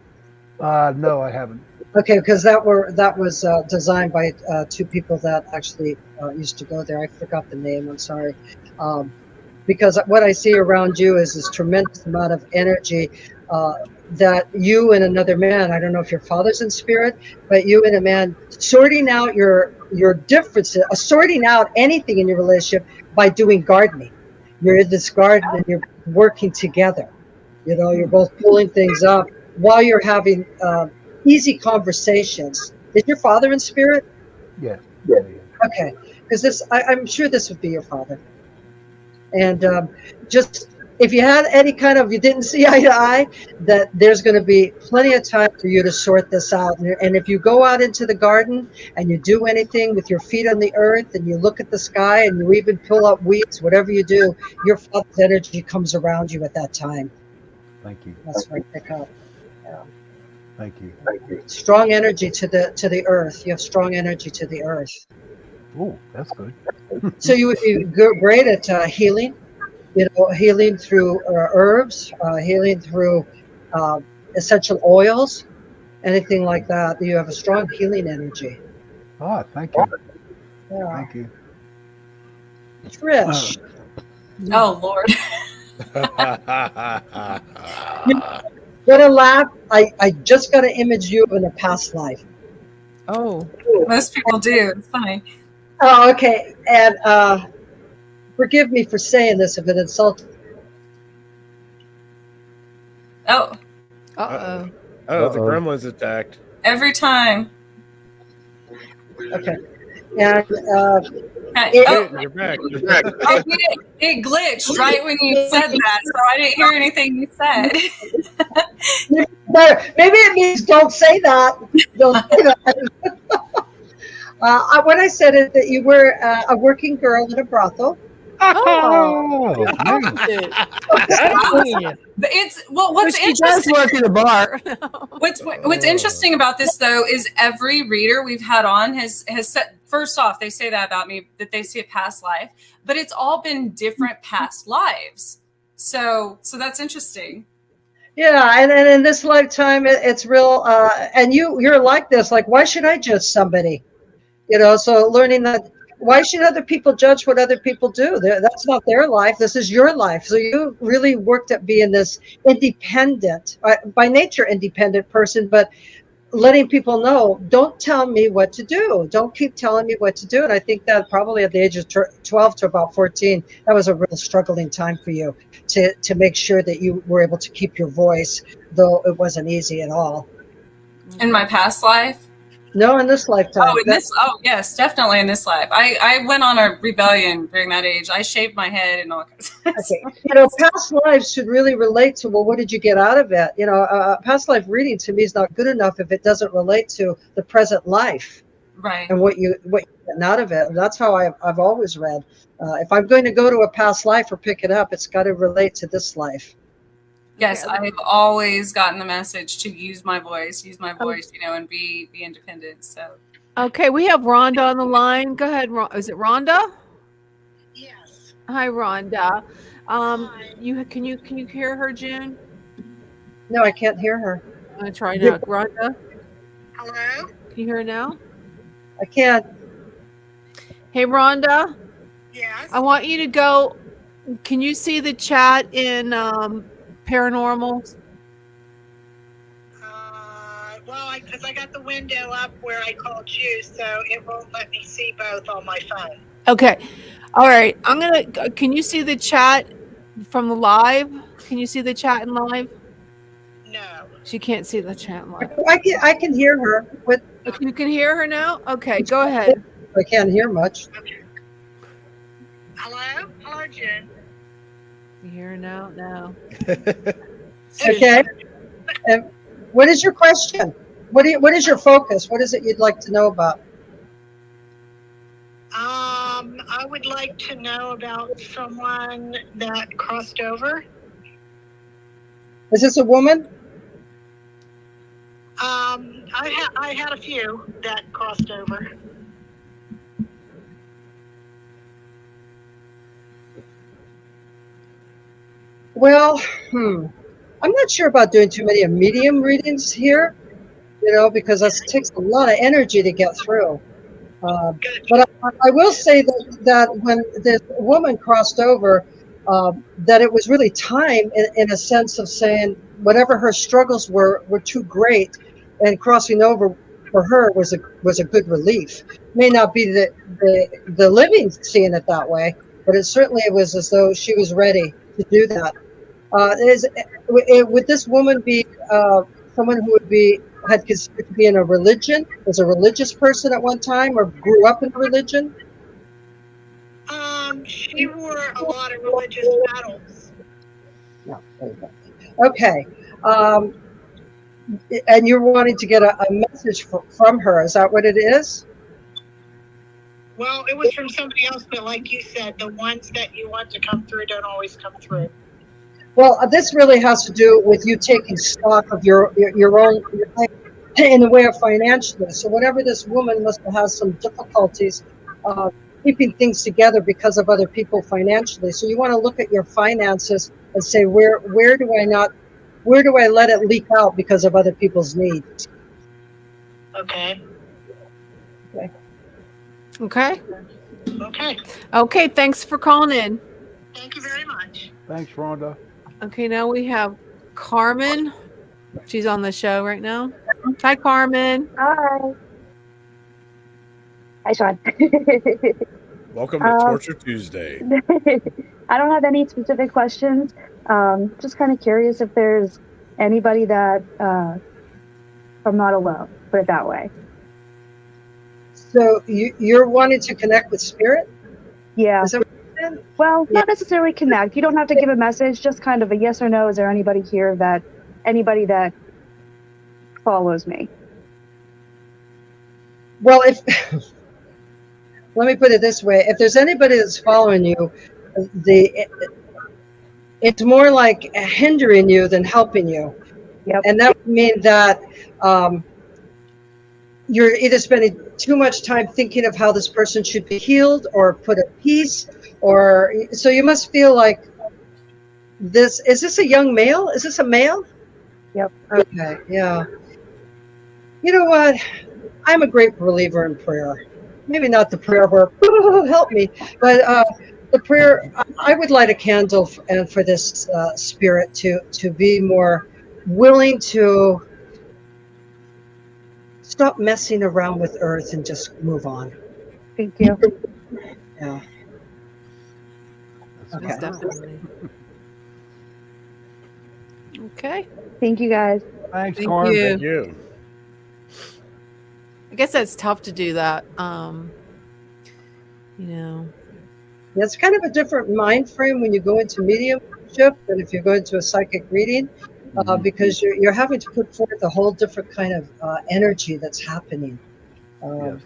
No, I haven't.
Okay, because that was designed by two people that actually used to go there. I forgot the name. I'm sorry. Because what I see around you is this tremendous amount of energy that you and another man, I don't know if your father's in spirit, but you and a man sorting out your differences, sorting out anything in your relationship by doing gardening. You're in this garden and you're working together. You're both pulling things up while you're having easy conversations. Is your father in spirit?
Yeah.
Okay, because I'm sure this would be your father. And just if you had any kind of, you didn't see eye to eye, that there's going to be plenty of time for you to sort this out. And if you go out into the garden and you do anything with your feet on the earth and you look at the sky and you even pull up weeds, whatever you do, your father's energy comes around you at that time.
Thank you.
That's what I pick up. Yeah.
Thank you.
Strong energy to the earth. You have strong energy to the earth.
Oh, that's good.
So you would be great at healing. Healing through herbs, healing through essential oils, anything like that. You have a strong healing energy.
Oh, thank you.
Yeah.
Thank you.
Trish.
Oh, Lord.
What a laugh. I just got an image of you in a past life.
Oh.
Most people do. It's funny.
Oh, okay. And forgive me for saying this if it insults.
Oh,
Uh-oh.
Oh, the gremlin's attacked.
every time.
Okay. And
You're back.
It glitched right when you said that, so I didn't hear anything you said.
maybe it means don't say that. Don't say that. What I said is that you were a working girl in a brothel.
Oh, nice.
But what's
She does
interesting?
work in a bar.
What's interesting about this though is every reader we've had on has said, first off, they say that about me, that they see a past life, but it's all been different past lives. So that's interesting.
Yeah, and in this lifetime, it's real. And you're like this. Like, why should I judge somebody? So learning that. Why should other people judge what other people do? That's not their life. This is your life. So you really worked at being this independent, by nature, independent person, but letting people know, don't tell me what to do. Don't keep telling me what to do. And I think that probably at the age of 12 to about 14, that was a real struggling time for you to make sure that you were able to keep your voice, though it wasn't easy at all.
In my past life?
No, in this lifetime.
Oh, yes, definitely in this life. I went on a rebellion during that age. I shaved my head and all kinds of
Okay. Past lives should really relate to, well, what did you get out of it? Past life reading to me is not good enough if it doesn't relate to the present life.
Right.
And what you're getting out of it. And that's how I've always read. If I'm going to go to a past life or pick it up, it's got to relate to this life.
Yes, I've always gotten the message to use my voice, and be independent. So.
Okay, we have Rhonda on the line. Go ahead, is it Rhonda?
Yes.
Hi, Rhonda. Can you hear her, June?
No, I can't hear her.
I'm gonna try now. Rhonda,
Hello?
can you hear her now?
I can't.
Hey, Rhonda,
Yes.
I want you to go. Can you see the chat in paranormal?
Because I got the window up where I called you, so it won't let me see both on my phone.
Okay. All right. Can you see the chat from the live? Can you see the chat in live?
No.
She can't see the chat line.
I can hear her. With
You can hear her now? Okay, go ahead.
I can't hear much.
Okay. Hello? Hello, Jen.
You hear her now? No.
Okay. And what is your question? What is your focus? What is it you'd like to know about?
I would like to know about someone that crossed over.
Is this a woman?
I had a few that crossed over.
Well, I'm not sure about doing too many medium readings here, because it takes a lot of energy to get through. But I will say that when this woman crossed over, that it was really time in a sense of saying whatever her struggles were too great, and crossing over for her was a good relief. May not be the living seeing it that way, but it certainly was as though she was ready to do that. Would this woman be someone who had considered to be in a religion, was a religious person at one time, or grew up in a religion?
She wore a lot of religious medals.
No, there you go. Okay. And you're wanting to get a message from her. Is that what it is?
Well, it was from somebody else, but like you said, the ones that you want to come through don't always come through.
Well, this really has to do with you taking stock of your own life in the way of financially. So whatever this woman must have had some difficulties keeping things together because of other people financially. So you want to look at your finances and say, where do I let it leak out because of other people's needs?
Okay.
Okay.
Okay.
Okay, thanks for calling in.
Thank you very much.
Thanks, Rhonda.
Okay, now we have Carmen. She's on the show right now. Hi, Carmen.
Hi. Hi, Sean.
Welcome to Torture Tuesday.
I don't have any specific questions. Just kind of curious if there's anybody that I'm not alone, put it that way.
So you're wanting to connect with spirit?
Yeah.
Is that what you said?
Well, not necessarily connect. You don't have to give a message, just kind of a yes or no. Is there anybody here anybody that follows me?
Well, let me put it this way. If there's anybody that's following you, it's more like hindering you than helping you.
Yep.
And that would mean that you're either spending too much time thinking of how this person should be healed or put at peace, so you must feel like is this a young male? Is this a male?
Yep.
Okay, yeah. You know what? I'm a great believer in prayer. Maybe not the prayer where, help me, but the prayer, I would light a candle for this spirit to be more willing to stop messing around with Earth and just move on.
Thank you.
Yeah.
Most
Okay.
definitely. Okay.
Thank you, guys.
Thanks,
Thank
Carmen.
you.
Thank you.
I guess that's tough to do that.
Yeah, it's kind of a different mind frame when you go into mediumship than if you go into a psychic reading, because you're having to put forth a whole different kind of energy that's happening.
Yes.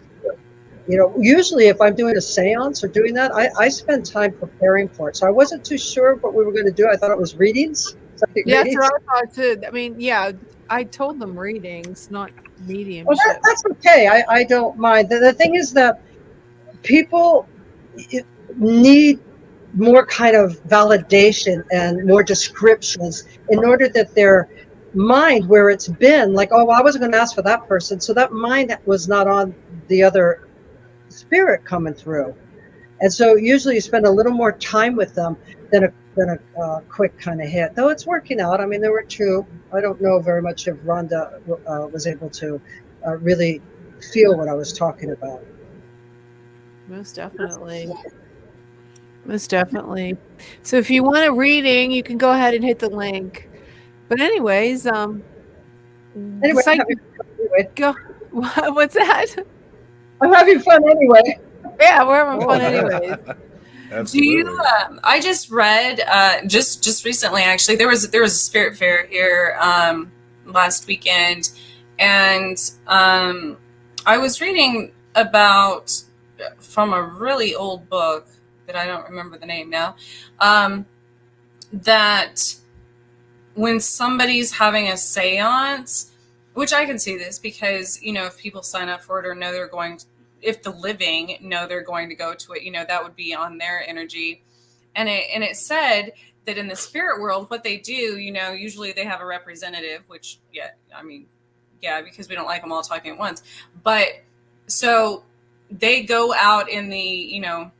Usually if I'm doing a seance or doing that, I spend time preparing for it. So I wasn't too sure what we were going to do. I thought it was readings. Psychic
Yeah,
readings.
that's what I thought too. I mean, yeah, I told them readings, not mediumship.
Well, that's okay. I don't mind. The thing is that people need more kind of validation and more descriptions in order that their mind, where it's been like, oh, well, I wasn't going to ask for that person, so that mind was not on the other spirit coming through. And so usually you spend a little more time with them than a quick kind of hit, though it's working out. I mean, there were two. I don't know very much if Rhonda was able to really feel what I was talking about.
Most definitely. Most definitely. So if you want a reading, you can go ahead and hit the link. But anyways,
Anyway,
Psych-
anyway,
go. What's that?
I'm having fun anyway.
Yeah, we're having fun
Oh,
anyways.
Do you?
Absolutely.
I just read just recently. Actually, there was a spirit fair here last weekend, and I was reading about from a really old book that I don't remember the name now. That when somebody's having a seance, which I can see this because, if people sign up for it or know they're going, if the living know they're going to go to it, that would be on their energy. And it said that in the spirit world, what they do, usually they have a representative, which, because we don't like them all talking at once. But so they go out in the,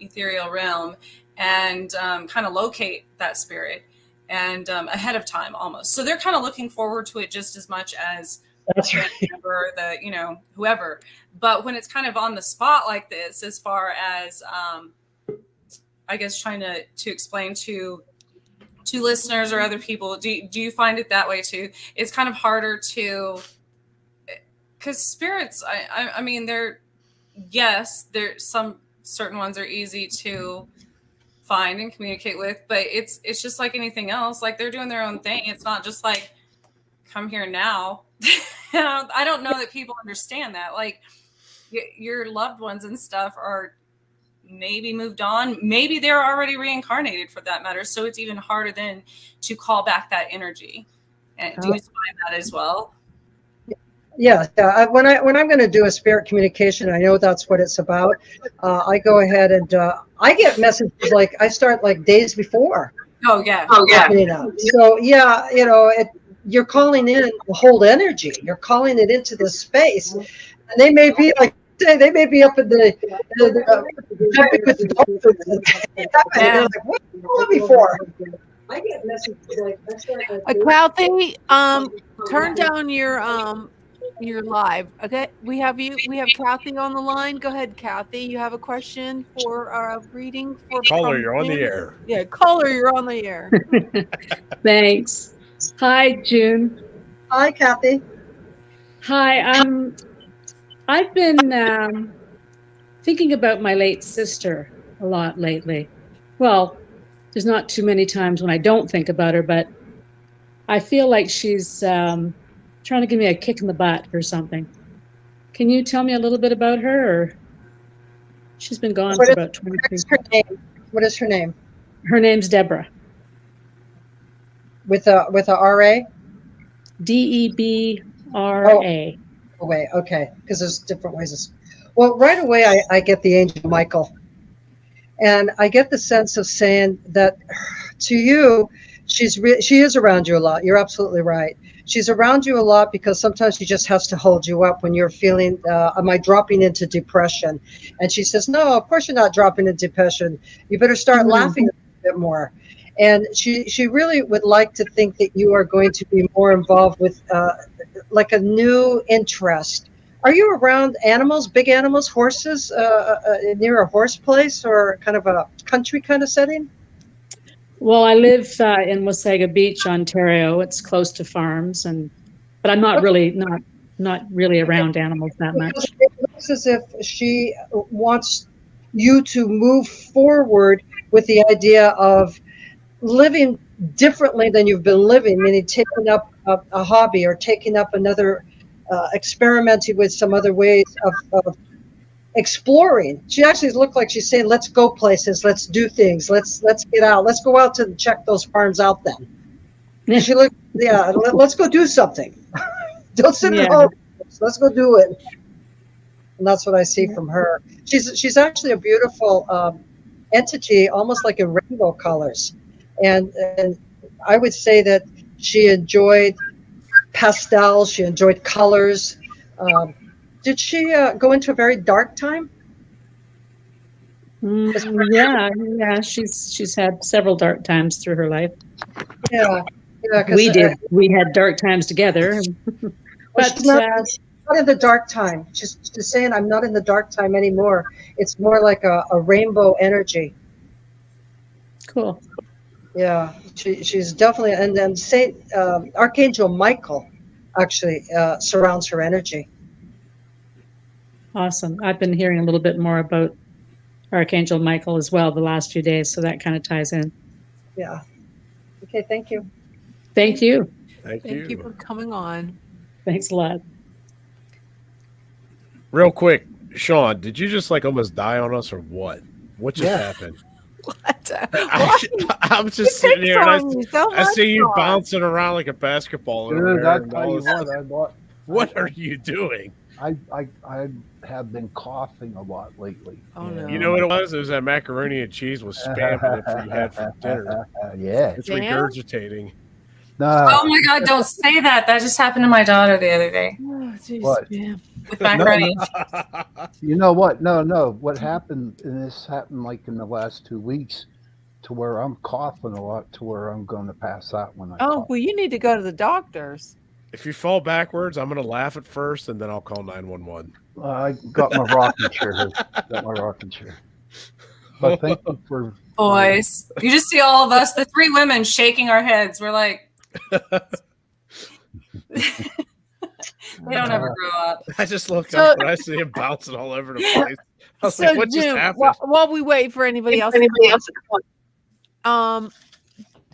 ethereal realm and kind of locate that spirit and ahead of time almost. So they're kind of looking forward to it just as much as
That's right.
or whoever. But when it's kind of on the spot like this, as far as I guess trying to explain to listeners or other people, do you find it that way too? It's kind of harder to, because spirits, I mean, they're some certain ones are easy to find and communicate with, but it's just like anything else. Like, they're doing their own thing. It's not just like, come here now. I don't know that people understand that. Like, your loved ones and stuff are maybe moved on. Maybe they're already reincarnated, for that matter. So it's even harder then to call back that energy. And do you find that as well?
Yeah. When I'm going to do a spirit communication, I know that's what it's about. I go ahead and I get messages like I start like days before.
Oh yeah.
So yeah, you're calling in the whole energy. You're calling it into this space, and they may be like. They may be up in the jumping with the dolphins. They're like, what are you calling me for? I get messages like
Kathy, turn down your live. Okay, we have Kathy on the line. Go ahead, Kathy. You have a question for our reading for
Caller, you're on the air.
Yeah, caller, you're on the air.
Thanks. Hi, June.
Hi, Kathy.
Hi. I've been thinking about my late sister a lot lately. Well, there's not too many times when I don't think about her, but I feel like she's trying to give me a kick in the butt or something. Can you tell me a little bit about her? Or she's been gone for about 20 years.
What is her name?
Her name's Deborah.
With a R-A?
D-E-B-R-A.
Away, okay, because there's different ways. Well, right away, I get the angel Michael, and I get the sense of saying that to you, she is around you a lot. You're absolutely right. She's around you a lot because sometimes she just has to hold you up when you're feeling, am I dropping into depression? And she says, no, of course you're not dropping into depression. You better start laughing a bit more. And she really would like to think that you are going to be more involved with like a new interest. Are you around animals, big animals, horses, near a horse place or kind of a country kind of setting?
Well, I live in Wasaga Beach, Ontario. It's close to farms, but I'm not really not really around animals that much.
It looks as if she wants you to move forward with the idea of living differently than you've been living, meaning taking up a hobby or taking up another, experimenting with some other ways of exploring. She actually looked like she's saying, let's go places, let's do things, let's get out, let's go out to check those farms out then. Yeah. She looked, let's go do something. Don't sit at home. Let's go do it. And that's what I see from her. She's actually a beautiful entity, almost like in rainbow colors. And I would say that she enjoyed pastels. She enjoyed colors. Did she go into a very dark time?
Yeah. She's had several dark times through her life.
Yeah.
We had dark times together. But
she's not in the dark time. She's saying, I'm not in the dark time anymore. It's more like a rainbow energy.
Cool.
Yeah, she's definitely, and then Archangel Michael actually surrounds her energy.
Awesome. I've been hearing a little bit more about Archangel Michael as well the last few days, so that kind of ties in.
Yeah. Okay, thank you.
Thank you.
Thank
Thank you
you.
for coming on.
Thanks a lot.
Real quick, Sean, did you just like almost die on us or what? What just happened?
What?
I'm just sitting here and I see you
Sean.
bouncing around like a basketball over
Dude,
there.
I
And
tell
all
you
this- what are you doing?
I have been coughing a lot lately.
Oh, no.
You know what it was? It was that macaroni and cheese with spam in it that you had for dinner.
Yeah.
It's
Spam?
regurgitating.
No.
Oh my God, don't say that. That just happened to my daughter the other day
Oh, geez,
What?
man.
with macaroni.
You know what? No. What happened, and this happened like in the last 2 weeks, to where I'm coughing a lot, to where I'm going to pass out when I
Oh,
cough.
well, you need to go to the doctors.
If you fall backwards, I'm going to laugh at first and then I'll call 911.
I got my rocking chair. But thank you for
Boys, you just see all of us, the three women, shaking our heads. We're like, they don't ever grow up.
I just look
So-
up and I see him bouncing all over the place. I was
So,
like, what just
June,
happened?
while we wait for anybody else,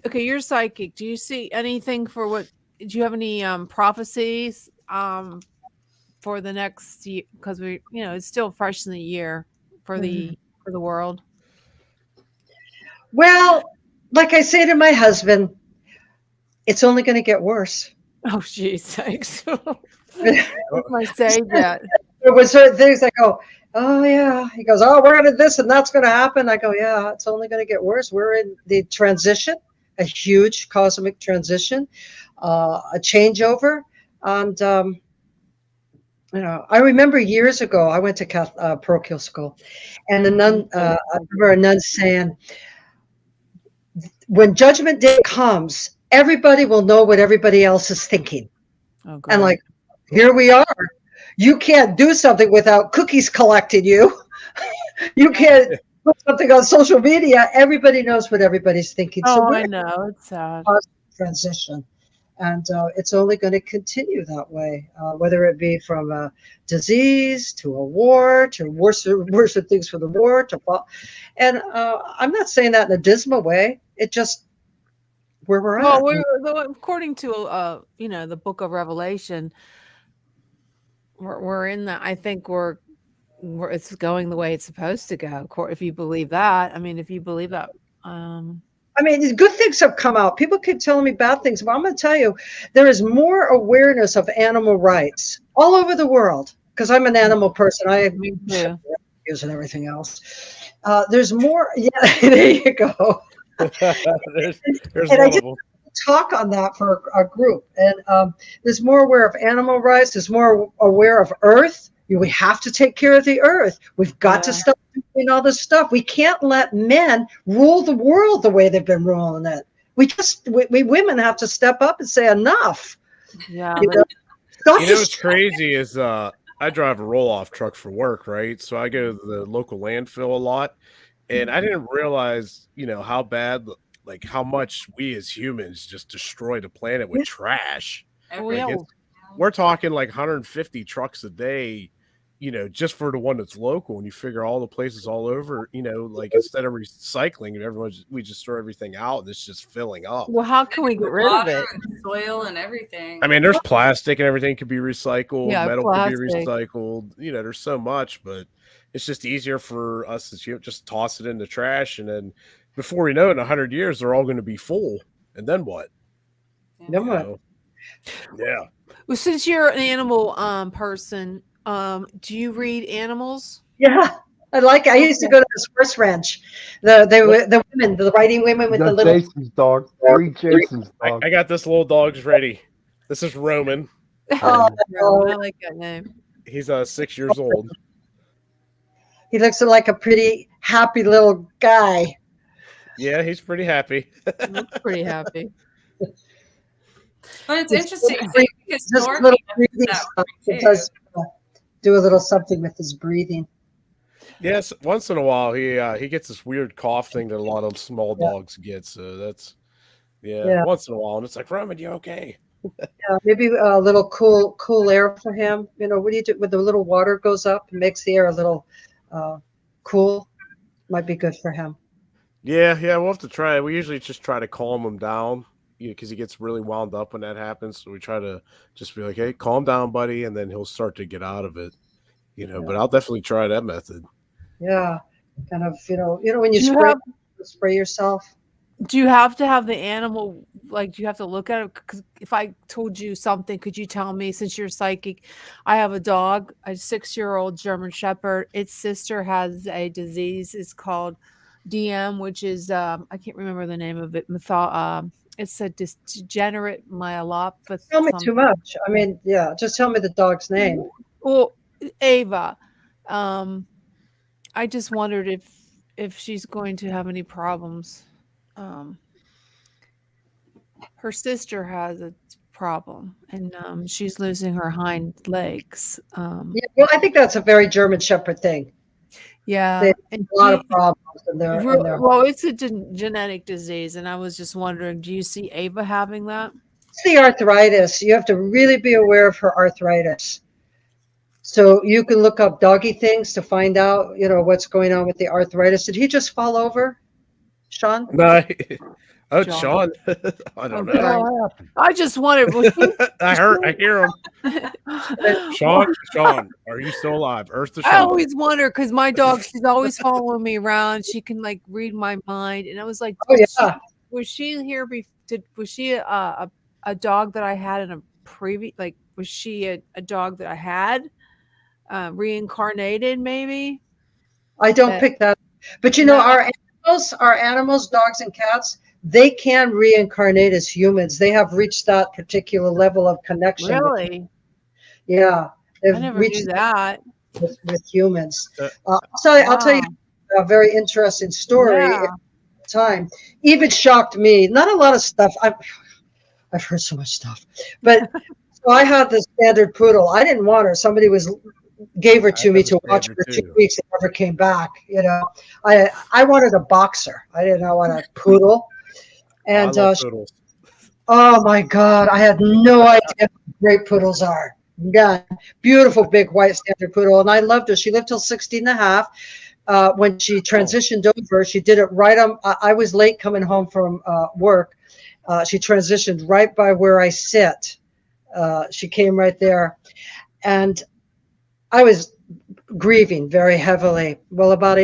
okay, you're psychic. Do you see anything for what? Do you have any prophecies for the next year? Because it's still fresh in the year for the world.
Well, like I say to my husband, it's only going to get worse.
Oh, geez, thanks. I say that.
There was certain things I go, oh yeah. He goes, oh, we're going to this and that's going to happen. I go, yeah, it's only going to get worse. We're in the transition, a huge cosmic transition, a changeover. And, I remember years ago, I went to parochial school, and I remember a nun saying, when Judgment Day comes, everybody will know what everybody else is thinking.
Oh,
And like, here we are. You can't do something without cookies collecting you. You can't put something on social media. Everybody knows what everybody's thinking.
Oh,
we're
I know. It's sad.
transition. And it's only going to continue that way, whether it be from a disease to a war to worse things for the war. And I'm not saying that in a dismal way. It just where we're at.
Well, according to the Book of Revelation, we're in that. I think we're it's going the way it's supposed to go. If you believe that, if you believe that.
Good things have come out. People keep telling me bad things, but I'm going to tell you, there is more awareness of animal rights all over the world. Because I'm an animal person, I use and everything else. There's more. Yeah, there you go.
there's
and
one
I
of
just
them.
talk on that for our group. And there's more aware of animal rights. There's more aware of Earth. We have to take care of the Earth. We've got to stop doing all this stuff. We can't let men rule the world the way they've been ruling it. We women have to step up and say enough.
Yeah.
What's crazy is I drive a roll-off truck for work, right? So I go to the local landfill a lot, and I didn't realize, how bad, like how much we as humans just destroy the planet with trash. We're talking like 150 trucks a day, just for the one that's local. And you figure all the places all over, like instead of recycling and we just throw everything out and it's just filling up.
Well, how can we get rid of it?
And soil and everything.
There's plastic and everything could be recycled.
Yeah,
metal
plastic.
could be recycled. There's so much, but it's just easier for us to just toss it in the trash. And then before we know it, in 100 years, they're all going to be full. And then what?
Then what?
Yeah.
Well, since you're an animal person, do you read animals?
Yeah, I used to go to the horse ranch. The women, the riding women with the little
Jason's dog. Read Jason's dog.
I got this little dog's ready. This is Roman.
I like that name.
He's 6 years old.
He looks like a pretty happy little guy.
Yeah, he's pretty happy.
Looks pretty happy.
But it's interesting.
Just a little breathing stuff. It does do a little something with his breathing.
Yes, once in a while he gets this weird cough thing that a lot of small dogs get. So that's once in a while, and it's like, Roman, you okay?
Maybe a little cool air for him. What do you do when the little water goes up and makes the air a little cool? Might be good for him.
Yeah, we'll have to try it. We usually just try to calm him down, because he gets really wound up when that happens. So we try to just be like, "Hey, calm down, buddy," and then he'll start to get out of it. But
Yeah,
I'll definitely try that method.
yeah. Kind of, when you
Do you have
spray yourself.
do you have to have the animal, like, do you have to look at it? Because if I told you something, could you tell me, since you're psychic? I have a dog, a 6-year-old German Shepherd. Its sister has a disease. It's called DM, which is, I can't remember the name of it. It's a degenerate myelopathy
Tell me too
something.
much. I mean, yeah, just tell me the dog's name.
Well, Ava. Um, I just wondered if she's going to have any problems. Um, her sister has a problem, and she's losing her hind legs.
Yeah, well, I think that's a very German Shepherd thing. They
Yeah,
have
and
a lot of problems in their.
well, it's a genetic disease, and I was just wondering, do you see Ava having that?
It's the arthritis. You have to really be aware of her arthritis. So you can look up doggy things to find out, what's going on with the arthritis. Did he just fall over, Sean?
No, oh,
John.
Sean, I don't
Okay.
know.
What happened?
I just wondered.
I hear him. Sean, are you still alive? Earth to
I
Sean.
always wonder because my dog, she's always following me around. She can like read my mind, and I was like,
Oh yeah.
was she here? Was she a dog that I had in a previous? Like, was she a dog that I had reincarnated? Maybe.
I don't
That
pick that. But
no,
our animals, dogs and cats, they can reincarnate as humans. They have reached that particular level of connection.
really.
Yeah, they've
I never knew
reached
that.
with humans.
Uh,
I'll tell you
Wow.
a very interesting story.
Yeah.
Time even shocked me. Not a lot of stuff. I've heard so much stuff, but so I had this standard poodle. I didn't want her. Somebody gave her to me to watch for 2 weeks and never came back. I wanted a boxer. I didn't know what a poodle.
I
And
love poodles.
oh my God, I had no idea how great poodles are. None. Beautiful big white standard poodle. And I loved her. She lived till 60 and a half. When she transitioned over, she did it right on. I was late coming home from work. She transitioned right by where I sit. She came right there. And I was grieving very heavily. Well, about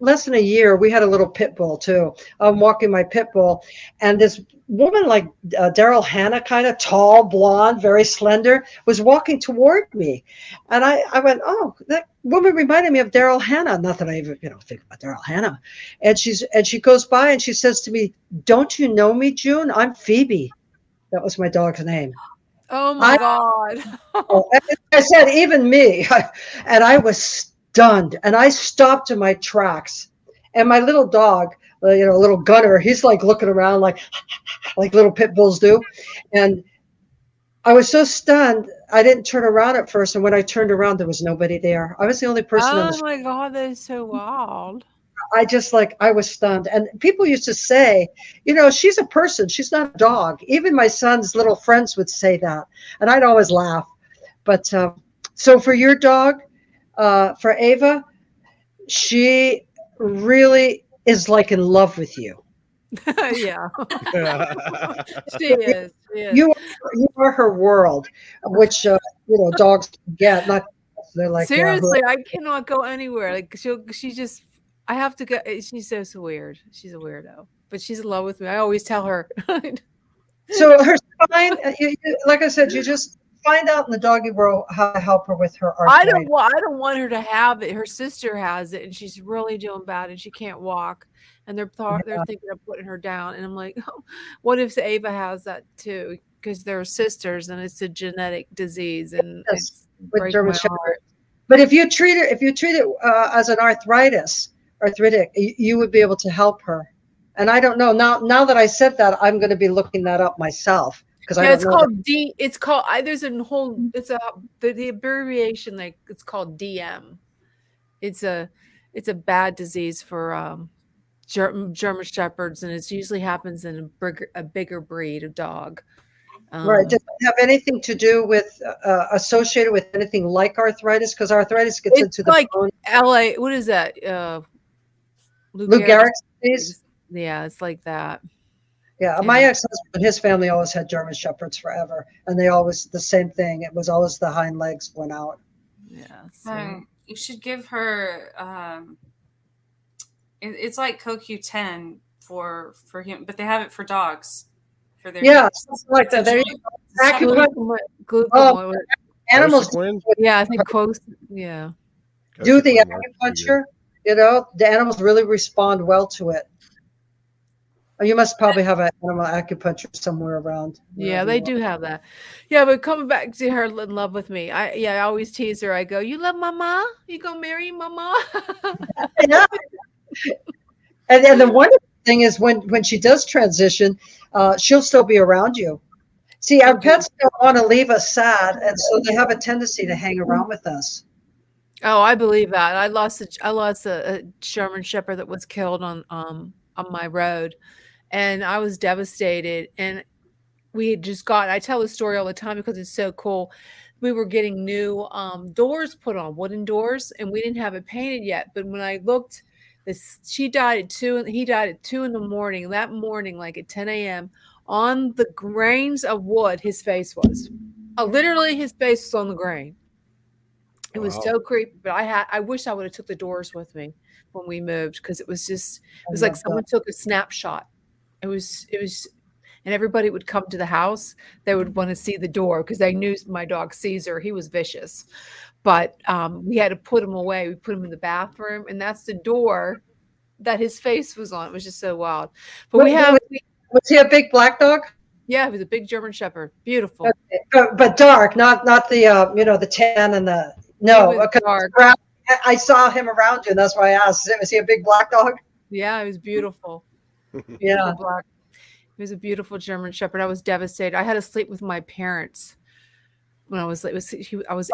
less than a year, we had a little pit bull too. I'm walking my pit bull, and this woman like Daryl Hannah, kind of tall, blonde, very slender, was walking toward me, and I went, oh, that woman reminded me of Daryl Hannah. Not that I even think about Daryl Hannah, and she goes by and she says to me, "Don't you know me, June? I'm Phoebe." That was my dog's name.
Oh my God.
I said, even me. And I was stunned. And I stopped in my tracks. And my little dog, little Gunner, he's like looking around like little pit bulls do. And I was so stunned, I didn't turn around at first. And when I turned around, there was nobody there. I was the only person on the
Oh
street.
my God, that is so wild.
I was stunned. And people used to say, she's a person. She's not a dog. Even my son's little friends would say that. And I'd always laugh. But so for your dog, for Ava, she really is like in love with you.
Yeah. She is. She is.
You are her world, which dogs get. Not they're like
Seriously, I cannot go anywhere. Like she just, I have to go. She's so weird. She's a weirdo, but she's in love with me. I always tell her.
So her spine, like I said, you just find out in the doggy world how to help her with her arthritis.
I don't want her to have it. Her sister has it, and she's really doing bad, and she can't walk. And they're thinking of putting her down. And I'm like, oh, what if Ava has that too? Because they're sisters, and it's a genetic disease, and it's
with German Shepherd. But if you treat it as an arthritic, you would be able to help her. And I don't know now that I said that, I'm going to be looking that up myself because
it's called D. It's called there's a whole. It's the abbreviation, like it's called DM. It's a bad disease for German Shepherds, and it usually happens in a bigger breed of dog.
Right. Does it have anything to do with associated with anything like arthritis? Because arthritis gets
It's
into the
like
bone.
LA. What is that? Lou
Lou
Gehrig's
Gehrig's disease?
Yeah, it's like that.
Yeah,
And
my ex-husband and his family always had German Shepherds forever, and they always the same thing. It was always the hind legs went out.
yeah.
You should give her. It's like CoQ10 for him, but they have it for dogs for their
Yeah,
hips.
something like that. There you go. Acupuncture. Oh, animals
Yeah, I think close. Yeah.
do the acupuncture. You know, the animals really respond well to it. Oh, you must probably have an animal acupuncture somewhere around.
Yeah, they do have that. Yeah, but coming back to her in love with me, I always tease her. I go, "You love Mama? You gonna marry Mama?"
Yeah. And the wonderful thing is when she does transition, she'll still be around you. See, our pets don't want to leave us sad, and so they have a tendency to hang around with us.
Oh, I believe that. I lost a German Shepherd that was killed on my road, and I was devastated. And we had just got. I tell the story all the time because it's so cool. We were getting new doors put on, wooden doors, and we didn't have it painted yet. But when I looked, she died at 2, and he died at 2 in the morning. That morning, like at 10 a.m., on the grains of wood, his face was. Literally, his face was on the grain. It was so creepy, but I wish I would have took the doors with me when we moved, because it was like someone took a snapshot. It was, and everybody would come to the house. They would want to see the door because they knew my dog Caesar. He was vicious, but we had to put him away. We put him in the bathroom, and that's the door that his face was on. It was just so wild. But
was he a big black dog?
Yeah, he was a big German Shepherd. Beautiful.
Okay. But dark, not the the tan and the
dark.
I saw him around you, and that's why I asked. Was he a big black dog?
Yeah, he was beautiful.
Yeah,
black. He was a beautiful German Shepherd. I was devastated. I had to sleep with my parents when I was 18. I was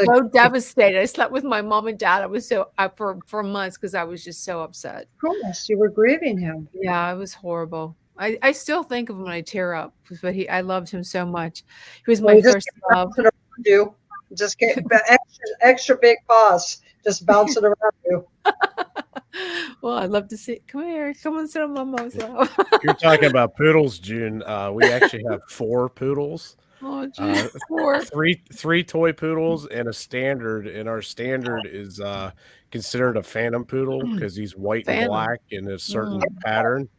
so devastated. I slept with my mom and dad. I was so for months because I was just so upset.
Of course, you were grieving him.
Yeah, it was horrible. I still think of him when I tear up, but I loved him so much. He was my first love.
You just get extra big paws, just bouncing around you.
Well, I'd love to see. Come here, come and sit on Mama's lap.
You're talking about poodles, June. We actually have 4 poodles.
Oh, geez, 4.
Three toy poodles and a standard, and our standard is considered a phantom poodle because he's white and black in a certain pattern.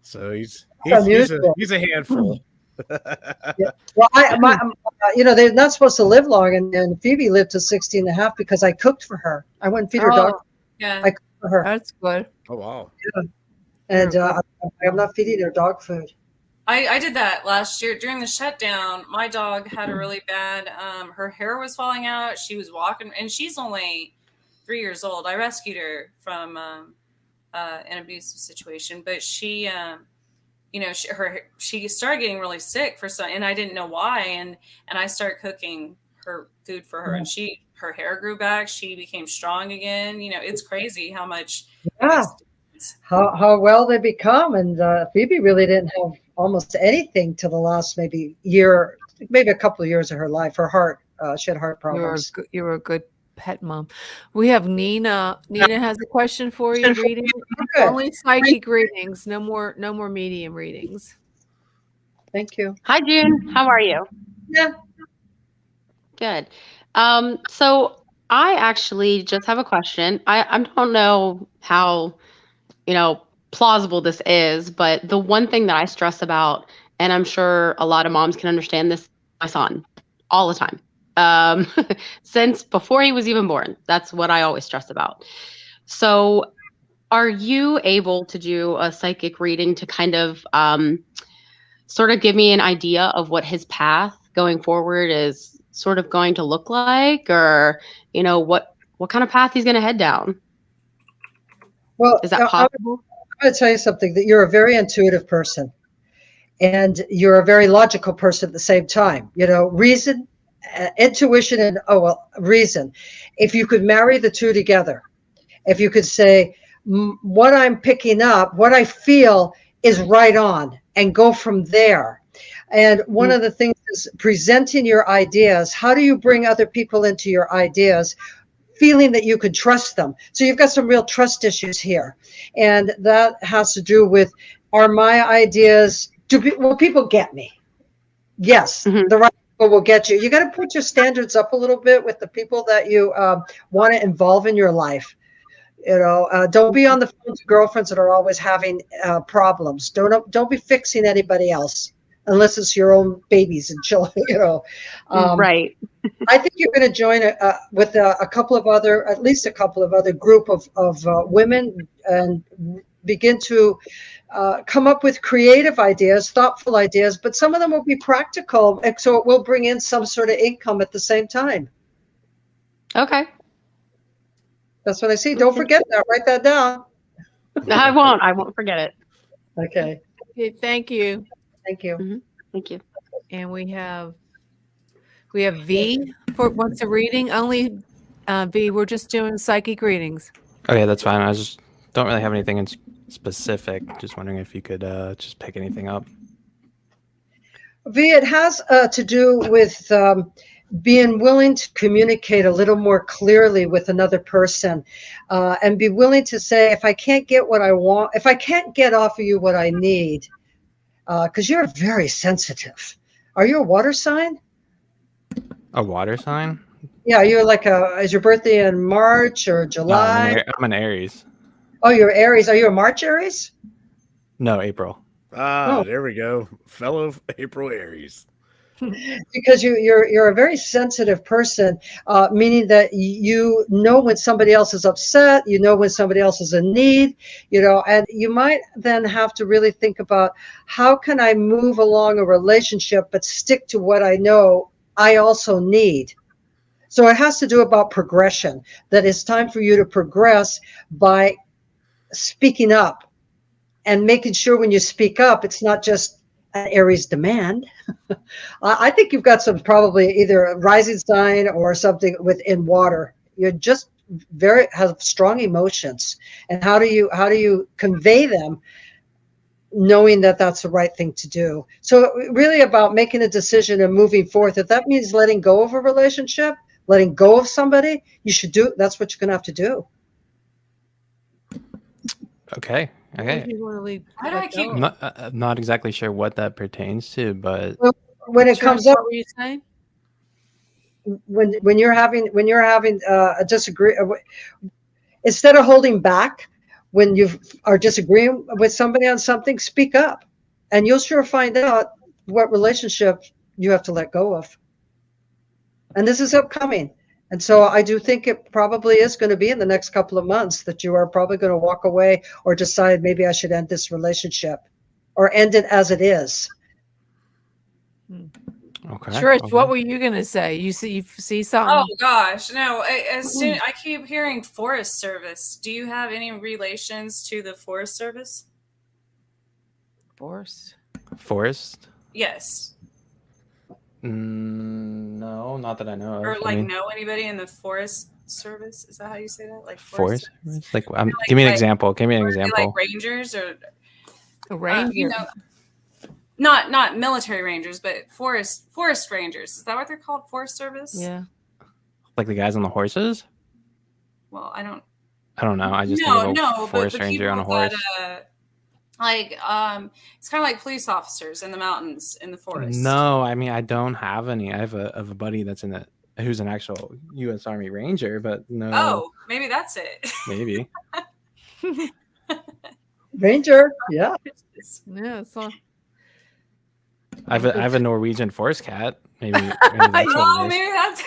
So he's a handful.
Yeah. Well, they're not supposed to live long, and Phoebe lived to 16 and a half because I cooked for her. I wouldn't feed her dog.
Yeah,
I cooked for her.
That's good.
Oh wow.
Yeah. And I'm not feeding her dog food.
I did that last year during the shutdown. My dog had a really bad. Her hair was falling out. She was walking, and she's only 3 years old. I rescued her from an abusive situation, but she started getting really sick and I didn't know why. And I started cooking her food for her, and her hair grew back. She became strong again. It's crazy how much.
Yeah. How well they become. And Phoebe really didn't have almost anything till the last maybe a couple of years of her life. Her heart, she had heart problems.
You were a good pet mom. We have Nina. Nina has a question for you. Reading only psychic readings. No more medium readings.
Thank you.
Hi, June. How are you?
Yeah.
Good. So I actually just have a question. I don't know how, plausible this is, but the one thing that I stress about, and I'm sure a lot of moms can understand this, my son, all the time. Since before he was even born. That's what I always stress about. So are you able to do a psychic reading to kind of sort of give me an idea of what his path going forward is sort of going to look like, or, what kind of path he's going to head down?
Well,
is that possible?
I'm going to tell you something, that you're a very intuitive person, and you're a very logical person at the same time. Reason, intuition, and reason. If you could marry the two together, if you could say, what I'm picking up, what I feel is right on, and go from there. And one of the things is presenting your ideas. How do you bring other people into your ideas, feeling that you could trust them? So you've got some real trust issues here. And that has to do with, are my ideas, will people get me? Yes, the right people will get you. You got to put your standards up a little bit with the people that you want to involve in your life. You know, don't be on the phone to girlfriends that are always having problems. Don't be fixing anybody else unless it's your own babies and children. You know,
Right.
I think you're going to join with a couple of other, at least a couple of other group of women, and begin to come up with creative ideas, thoughtful ideas, but some of them will be practical, and so it will bring in some sort of income at the same time.
Okay.
That's what I see. Don't forget that. Write that down.
I won't forget it.
Okay.
Okay, thank you.
Thank you.
Thank you.
And we have V for what's a reading only. V, we're just doing psychic readings.
Okay, that's fine. I just don't really have anything in specific. Just wondering if you could just pick anything up.
V, it has to do with being willing to communicate a little more clearly with another person, and be willing to say, if I can't get what I want, if I can't get off of you what I need, because you're very sensitive. Are you a water sign?
A water sign?
Yeah, you're like is your birthday in March or July?
No, I'm an Aries.
Oh, you're Aries. Are you a March Aries?
No, April.
There we go. Fellow April Aries.
Because you're a very sensitive person, meaning that you know when somebody else is upset, you know when somebody else is in need, you know, and you might then have to really think about, how can I move along a relationship but stick to what I know I also need? So it has to do about progression, that it's time for you to progress by speaking up and making sure when you speak up, it's not just an Aries demand. I think you've got some, probably either a rising sign or something within water. You're just have strong emotions. And how do you convey them, knowing that that's the right thing to do? So really about making a decision and moving forth. If that means letting go of a relationship, letting go of somebody, you should do. That's what you're going to have to do.
Okay.
Why do I keep?
I'm not exactly sure what that pertains to, but
when it comes up,
what were you saying?
When you're having a disagreement, instead of holding back, when you are disagreeing with somebody on something, speak up, and you'll sure find out what relationship you have to let go of. And this is upcoming. And so I do think it probably is going to be in the next couple of months that you are probably going to walk away or decide, maybe I should end this relationship or end it as it is.
okay.
Trish, what were you going to say? You see something?
Oh gosh, no. As soon I keep hearing Forest Service. Do you have any relations to the Forest Service?
Forest?
Yes.
No, not that I know of.
Or know anybody in the Forest Service? Is that how you say that? Like
Forest Service? Like, give me an example. Give me an example.
Like rangers or
a ranger?
Not military rangers, but forest rangers. Is that what they're called? Forest Service?
Yeah.
Like the guys on the horses?
Well, I don't
know. I just think of a forest ranger on a horse.
It's kind of like police officers in the mountains in the forest.
No, I mean, I don't have any. I have a buddy that's who's an actual U.S. Army Ranger, but no.
Oh, maybe that's it.
Maybe.
Ranger, yeah.
Yeah, it's all.
I have a Norwegian forest cat. Maybe that's what it is.
Maybe that's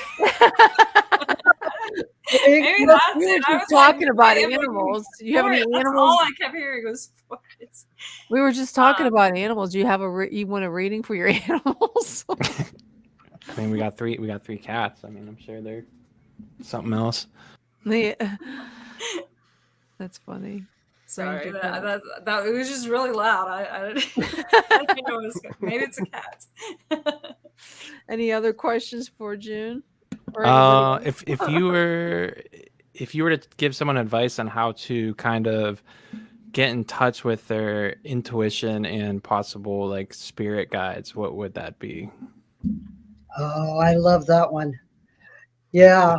Maybe that's it. I was talking about animals. Do you have any animals?
All I kept hearing was forest.
We were just talking about animals. Do you have you want a reading for your animals?
I mean, we got three cats. I mean, I'm sure they're something else.
Yeah. That's funny.
Sorry, that it was just really loud. I think maybe it's a cat.
Any other questions for June?
If you were to give someone advice on how to kind of get in touch with their intuition and possible like spirit guides, what would that be?
Oh, I love that one. Yeah.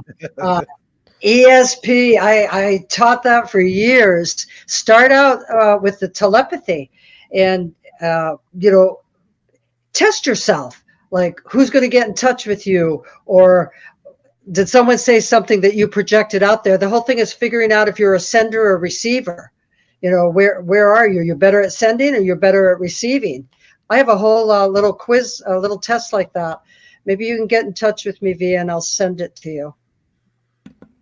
ESP, I taught that for years. Start out with the telepathy and, test yourself. Like, who's going to get in touch with you? Or did someone say something that you projected out there? The whole thing is figuring out if you're a sender or a receiver. Where are you? You're better at sending or you're better at receiving? I have a whole little quiz, a little test like that. Maybe you can get in touch with me, Via, and I'll send it to you.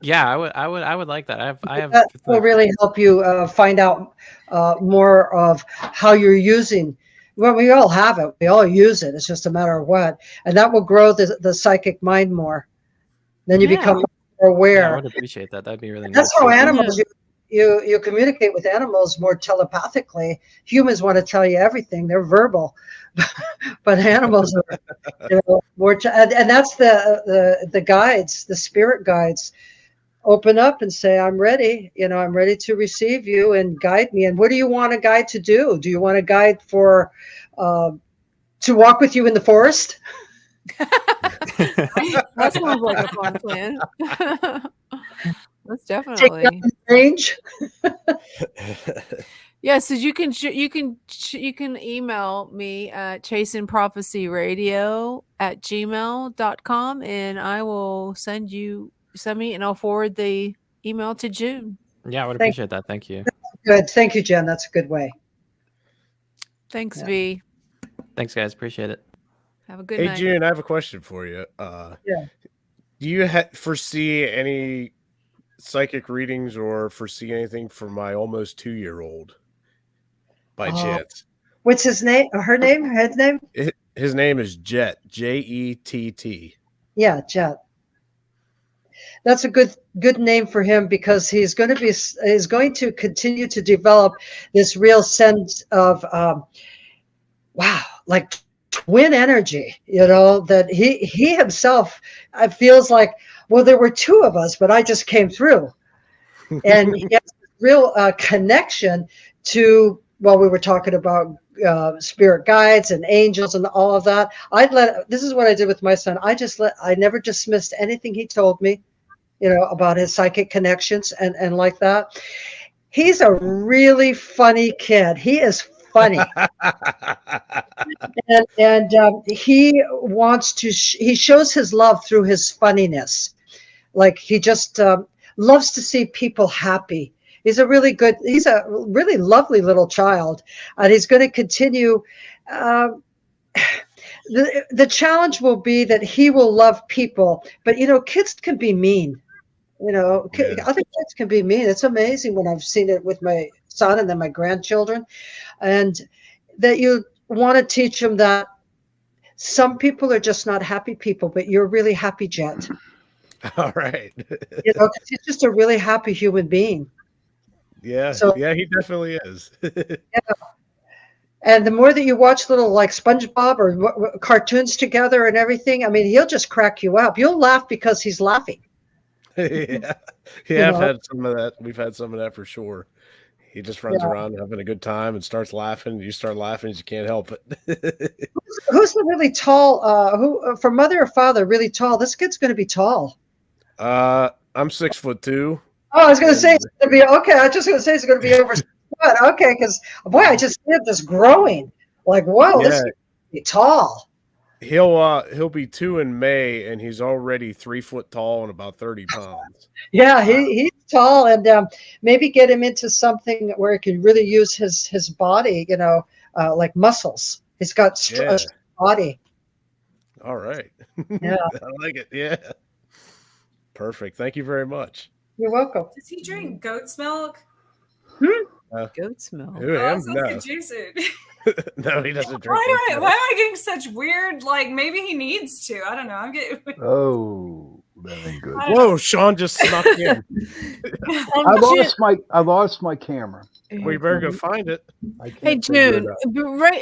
Yeah, I would like that. I have
That will really help you find out more of how you're using. Well, we all have it. We all use it. It's just a matter of what, and that will grow the psychic mind more. Then you become more aware.
Yeah, I would appreciate that. That'd be really nice.
That's how animals. You communicate with animals more telepathically. Humans want to tell you everything. They're verbal, but animals are more. And that's the guides, the spirit guides. Open up and say, I'm ready. I'm ready to receive you and guide me. And what do you want a guide to do? Do you want a guide for to walk with you in the forest?
That sounds like a fun plan. That's definitely
Take range.
Yeah, so you can email me at chasingprophecyradio@gmail.com and I will send me and I'll forward the email to June.
Yeah, I would appreciate that. Thank you.
Good. Thank you, Jen. That's a good way.
Thanks, V.
Thanks, guys. Appreciate it.
Have a good
Hey,
night.
June, I have a question for you.
Yeah.
Do you foresee any psychic readings or foresee anything for my almost 2-year-old by chance?
What's his name? Her name? His name?
His name is Jet. Jett.
Yeah, Jet. That's a good name for him because he's going to continue to develop this real sense of like twin energy. That he himself feels like, well, there were two of us, but I just came through, and he has this real connection to. Well, we were talking about spirit guides and angels and all of that. This is what I did with my son. I never dismissed anything he told me, about his psychic connections and like that. He's a really funny kid. He is funny. and he wants to, he shows his love through his funniness. Like he just loves to see people happy. He's a really lovely little child, and he's going to continue. The challenge will be that he will love people, but kids can be mean. Other kids can be mean. It's amazing when I've seen it with my son and then my grandchildren, and that you want to teach them that some people are just not happy people, but you're really happy, Jet.
All right.
He's just a really happy human being.
Yeah, he definitely is.
Yeah. And the more that you watch little like SpongeBob or cartoons together and everything, I mean, he'll just crack you up. You'll laugh because he's laughing.
Yeah, I've had some of that. We've had some of that for sure. He just runs around having a good time and starts laughing. You start laughing, you can't help it.
Who's the really tall? Who for mother or father? Really tall. This kid's going to be tall.
I'm 6'2".
Oh, I was going to say it's going to be okay. I was just going to say it's going to be over. Okay, because boy, I just see this growing. Like, whoa, this is going to be tall.
He'll be 2 in May, and he's already 3 foot tall and about 30 pounds.
Yeah, he's tall, and maybe get him into something where he can really use his body. Like muscles. He's got a body.
All right.
Yeah,
I like it. Yeah. Perfect. Thank you very much.
You're welcome.
Does he drink goat's milk?
Goat's milk.
No.
Jason.
No, he doesn't drink.
Why am I getting such weird? Like maybe he needs to. I don't know. I'm getting.
Oh, that ain't good.
Whoa, Sean just snuck in.
I lost my camera.
We better go find it.
Hey, June,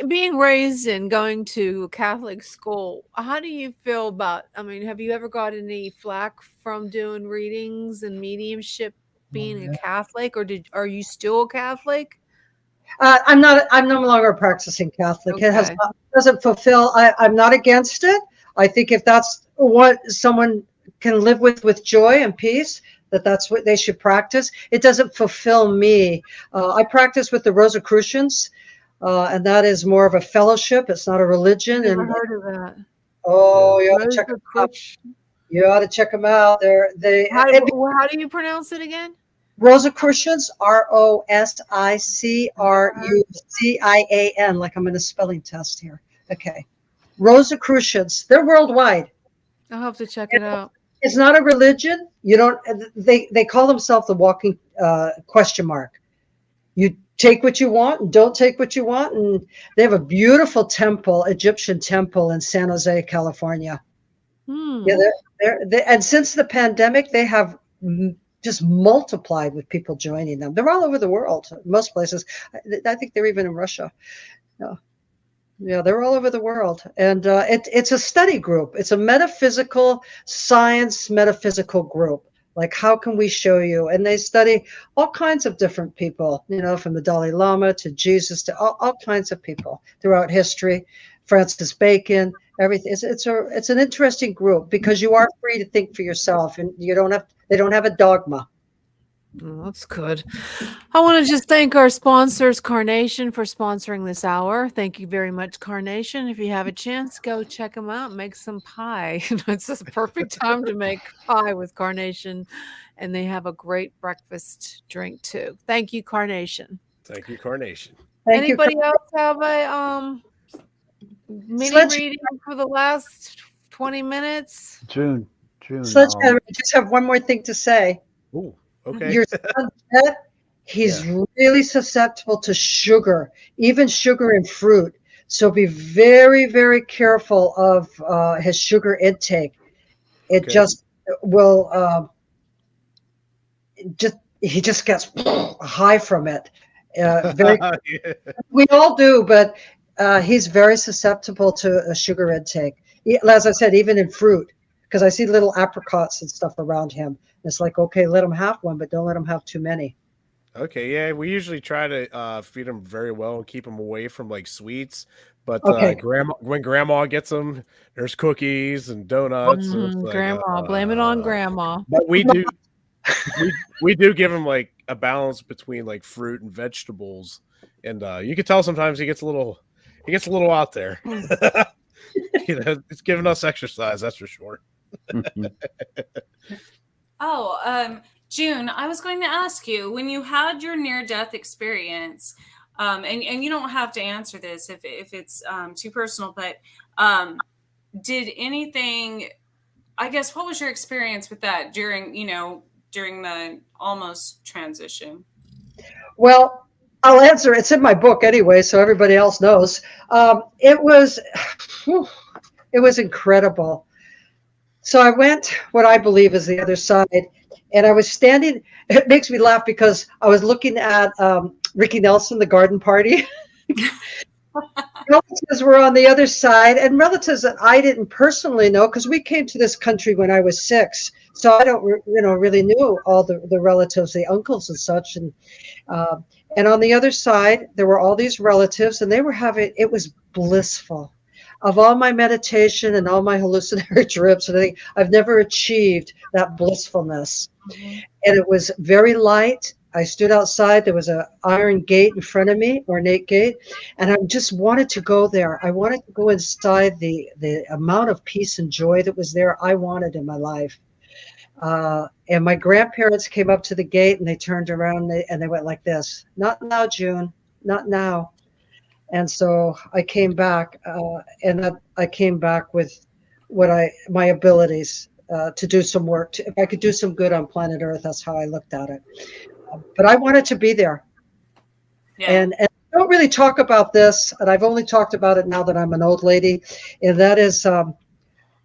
being raised and going to Catholic school, how do you feel about? I mean, have you ever got any flack from doing readings and mediumship, being a Catholic, or are you still a Catholic?
I'm not. I'm no longer a practicing Catholic. It has
Okay.
doesn't fulfill. I'm not against it. I think if that's what someone can live with joy and peace, that's what they should practice. It doesn't fulfill me. I practice with the Rosicrucians, and that is more of a fellowship. It's not a religion.
Never
And
heard of that.
oh, you ought to check them out.
Rosicrucian.
You ought to check them out.
How do you pronounce it again?
Rosicrucians, Rosicrucian, like I'm in a spelling test here. Okay. Rosicrucians, they're worldwide.
I'll have to check it out.
It's not a religion. You don't, they call themselves the walking question mark. You take what you want and don't take what you want. And they have a beautiful temple, Egyptian temple in San Jose, California. Yeah, and since the pandemic, they have just multiplied with people joining them. They're all over the world, most places. I think they're even in Russia. Yeah, they're all over the world. And it's a study group. It's a metaphysical group. Like, how can we show you? And they study all kinds of different people, from the Dalai Lama to Jesus to all kinds of people throughout history. Francis Bacon, everything. It's an interesting group because you are free to think for yourself, and they don't have a dogma.
Oh, that's good. I want to just thank our sponsors, Carnation, for sponsoring this hour. Thank you very much, Carnation. If you have a chance, go check them out. Make some pie. It's the perfect time to make pie with Carnation, and they have a great breakfast drink too. Thank you, Carnation.
Thank you, Carnation.
Anybody else have a mini reading for the last 20 minutes?
June.
Sledgehammer, I just have one more thing to say.
Ooh, okay.
Your son, he's really susceptible to sugar, even sugar in fruit. So be very, very careful of his sugar intake. It just will, he just gets high from it. We all do, but he's very susceptible to a sugar intake. As I said, even in fruit, because I see little apricots and stuff around him. It's like, okay, let him have one, but don't let him have too many.
Okay, yeah, we usually try to feed him very well and keep him away from like sweets. But when grandma gets them, there's cookies and donuts. So it's like,
grandma, blame it on grandma.
But we do give him like a balance between like fruit and vegetables, and you can tell sometimes he gets a little out there. It's giving us exercise, that's for sure.
June, I was going to ask you, when you had your near-death experience, and you don't have to answer this if it's too personal, but did anything, I guess, what was your experience with that during the almost transition?
Well, I'll answer. It's in my book anyway, so everybody else knows. It was incredible. So I went what I believe is the other side, and I was standing. It makes me laugh because I was looking at Ricky Nelson, the garden party. Relatives were on the other side, and relatives that I didn't personally know because we came to this country when I was 6. So I don't, really knew all the relatives, the uncles and such. And on the other side, there were all these relatives, and it was blissful. Of all my meditation and all my hallucinatory trips, I've never achieved that blissfulness. Mm-hmm. And it was very light. I stood outside. There was an iron gate in front of me, ornate gate, and I just wanted to go there. I wanted to go inside the amount of peace and joy that was there. I wanted in my life. And my grandparents came up to the gate, and they turned around and they went like this: "Not now, June. Not now." And so I came back, I came back with my abilities to do some work. If I could do some good on planet Earth, that's how I looked at it. But I wanted to be there. Yeah. And I don't really talk about this, and I've only talked about it now that I'm an old lady. And that is,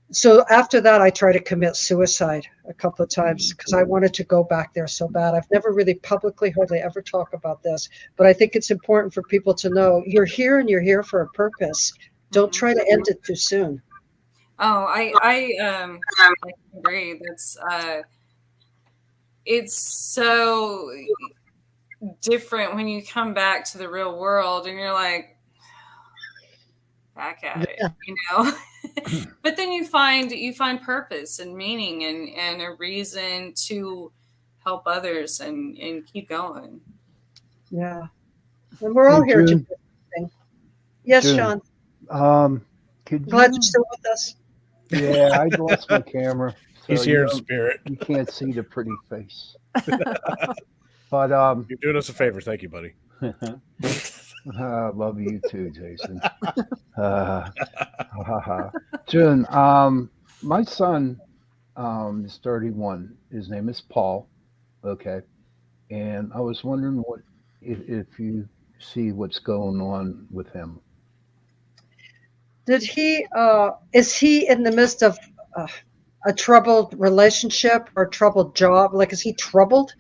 so after that, I tried to commit suicide a couple of times because I wanted to go back there so bad. I've never really publicly hardly ever talk about this, but I think it's important for people to know you're here and you're here for a purpose. Don't try to end it too soon.
Oh, I agree. That's it's so different when you come back to the real world and you're like, back at it, you know. But then you find purpose and meaning and a reason to help others and keep going.
Yeah. And we're all
Hey,
here to
June.
do something. Yes,
June.
Sean.
Could
Glad
you?
you're still with us.
Yeah, I lost my camera.
He's
you
here in
don't-
spirit.
You can't see the pretty face. But
You're doing us a favor. Thank you, buddy.
I love you too, Jason. June, my son is 31. His name is Paul. Okay, and I was wondering what if you see what's going on with him.
Did he? Is he in the midst of a troubled relationship or a troubled job? Like, is he troubled?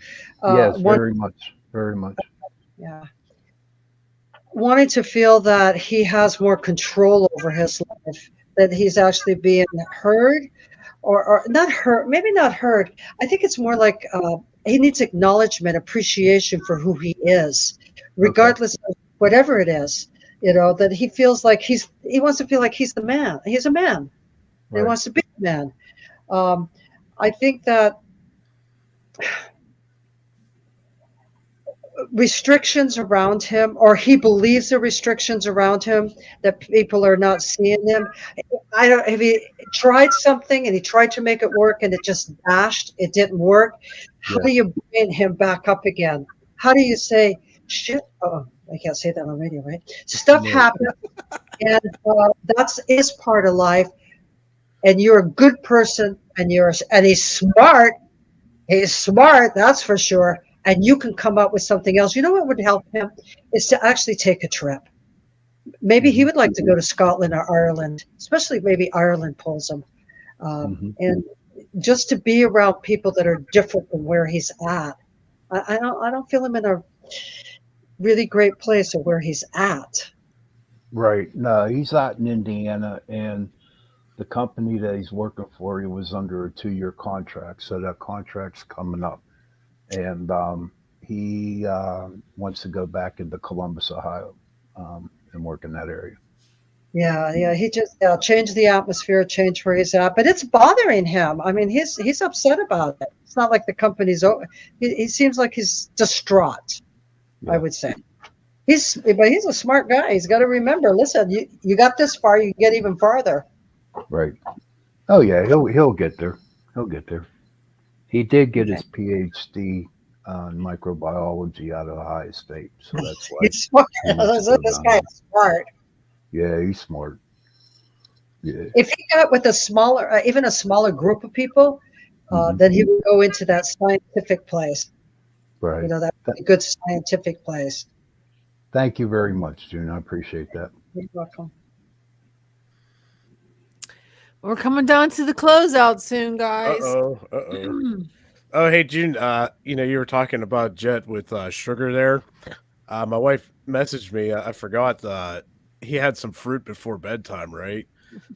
Yes, very much, very much.
Yeah. Wanting to feel that he has more control over his life, that he's actually being heard, or not heard. Maybe not heard. I think it's more like he needs acknowledgement, appreciation for who he is, regardless of whatever it is. You know, that he feels like he wants to feel like he's the man. He's a man. He wants to be a man. I think that restrictions around him, or he believes the restrictions around him, that people are not seeing him. I don't. If he tried something and he tried to make it work and it just dashed, it didn't work. How do you bring him back up again? How do you say, shit? Oh, I can't say that on radio, right? Stuff happens, and that's his part of life. And you're a good person, and he's smart. He's smart, that's for sure. And you can come up with something else. You know what would help him is to actually take a trip. Maybe he would like to go to Scotland or Ireland, especially maybe Ireland pulls him. And just to be around people that are different than where he's at. I don't feel him in a really great place of where he's at.
Right. No, he's out in Indiana, and the company that he's working for, he was under a 2-year contract. So that contract's coming up. And he wants to go back into Columbus, Ohio, and work in that area.
Yeah. He just changed the atmosphere, changed where he's at, but it's bothering him. I mean, he's upset about it. It's not like the company's over. He seems like he's distraught. Yeah. I would say but he's a smart guy. He's got to remember. Listen, you got this far, you can get even farther.
Right. Oh yeah, he'll get there. He'll get there. He did get his PhD in microbiology out of Ohio State, so that's why
he's smart. This guy's smart.
Yeah, he's smart. Yeah.
If he got with a smaller, even a smaller group of people, then he would go into that scientific place.
Right.
You know, that's a good scientific place.
Thank you very much, June. I appreciate that.
You're welcome.
We're coming down to the closeout soon, guys.
Oh, hey, June, you were talking about Jet with sugar there. My wife messaged me. I forgot he had some fruit before bedtime, right?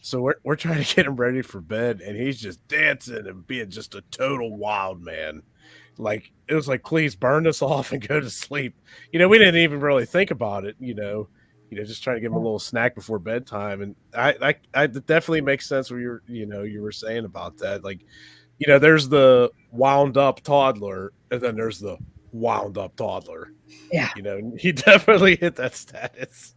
So we're trying to get him ready for bed, and he's just dancing and being just a total wild man. Like, it was like, please burn this off and go to sleep. We didn't even really think about it, just trying to give him a little snack before bedtime. And I it definitely makes sense what you were saying about that. Like, there's the wound up toddler, and then there's the wound up toddler.
Yeah.
He definitely hit that status.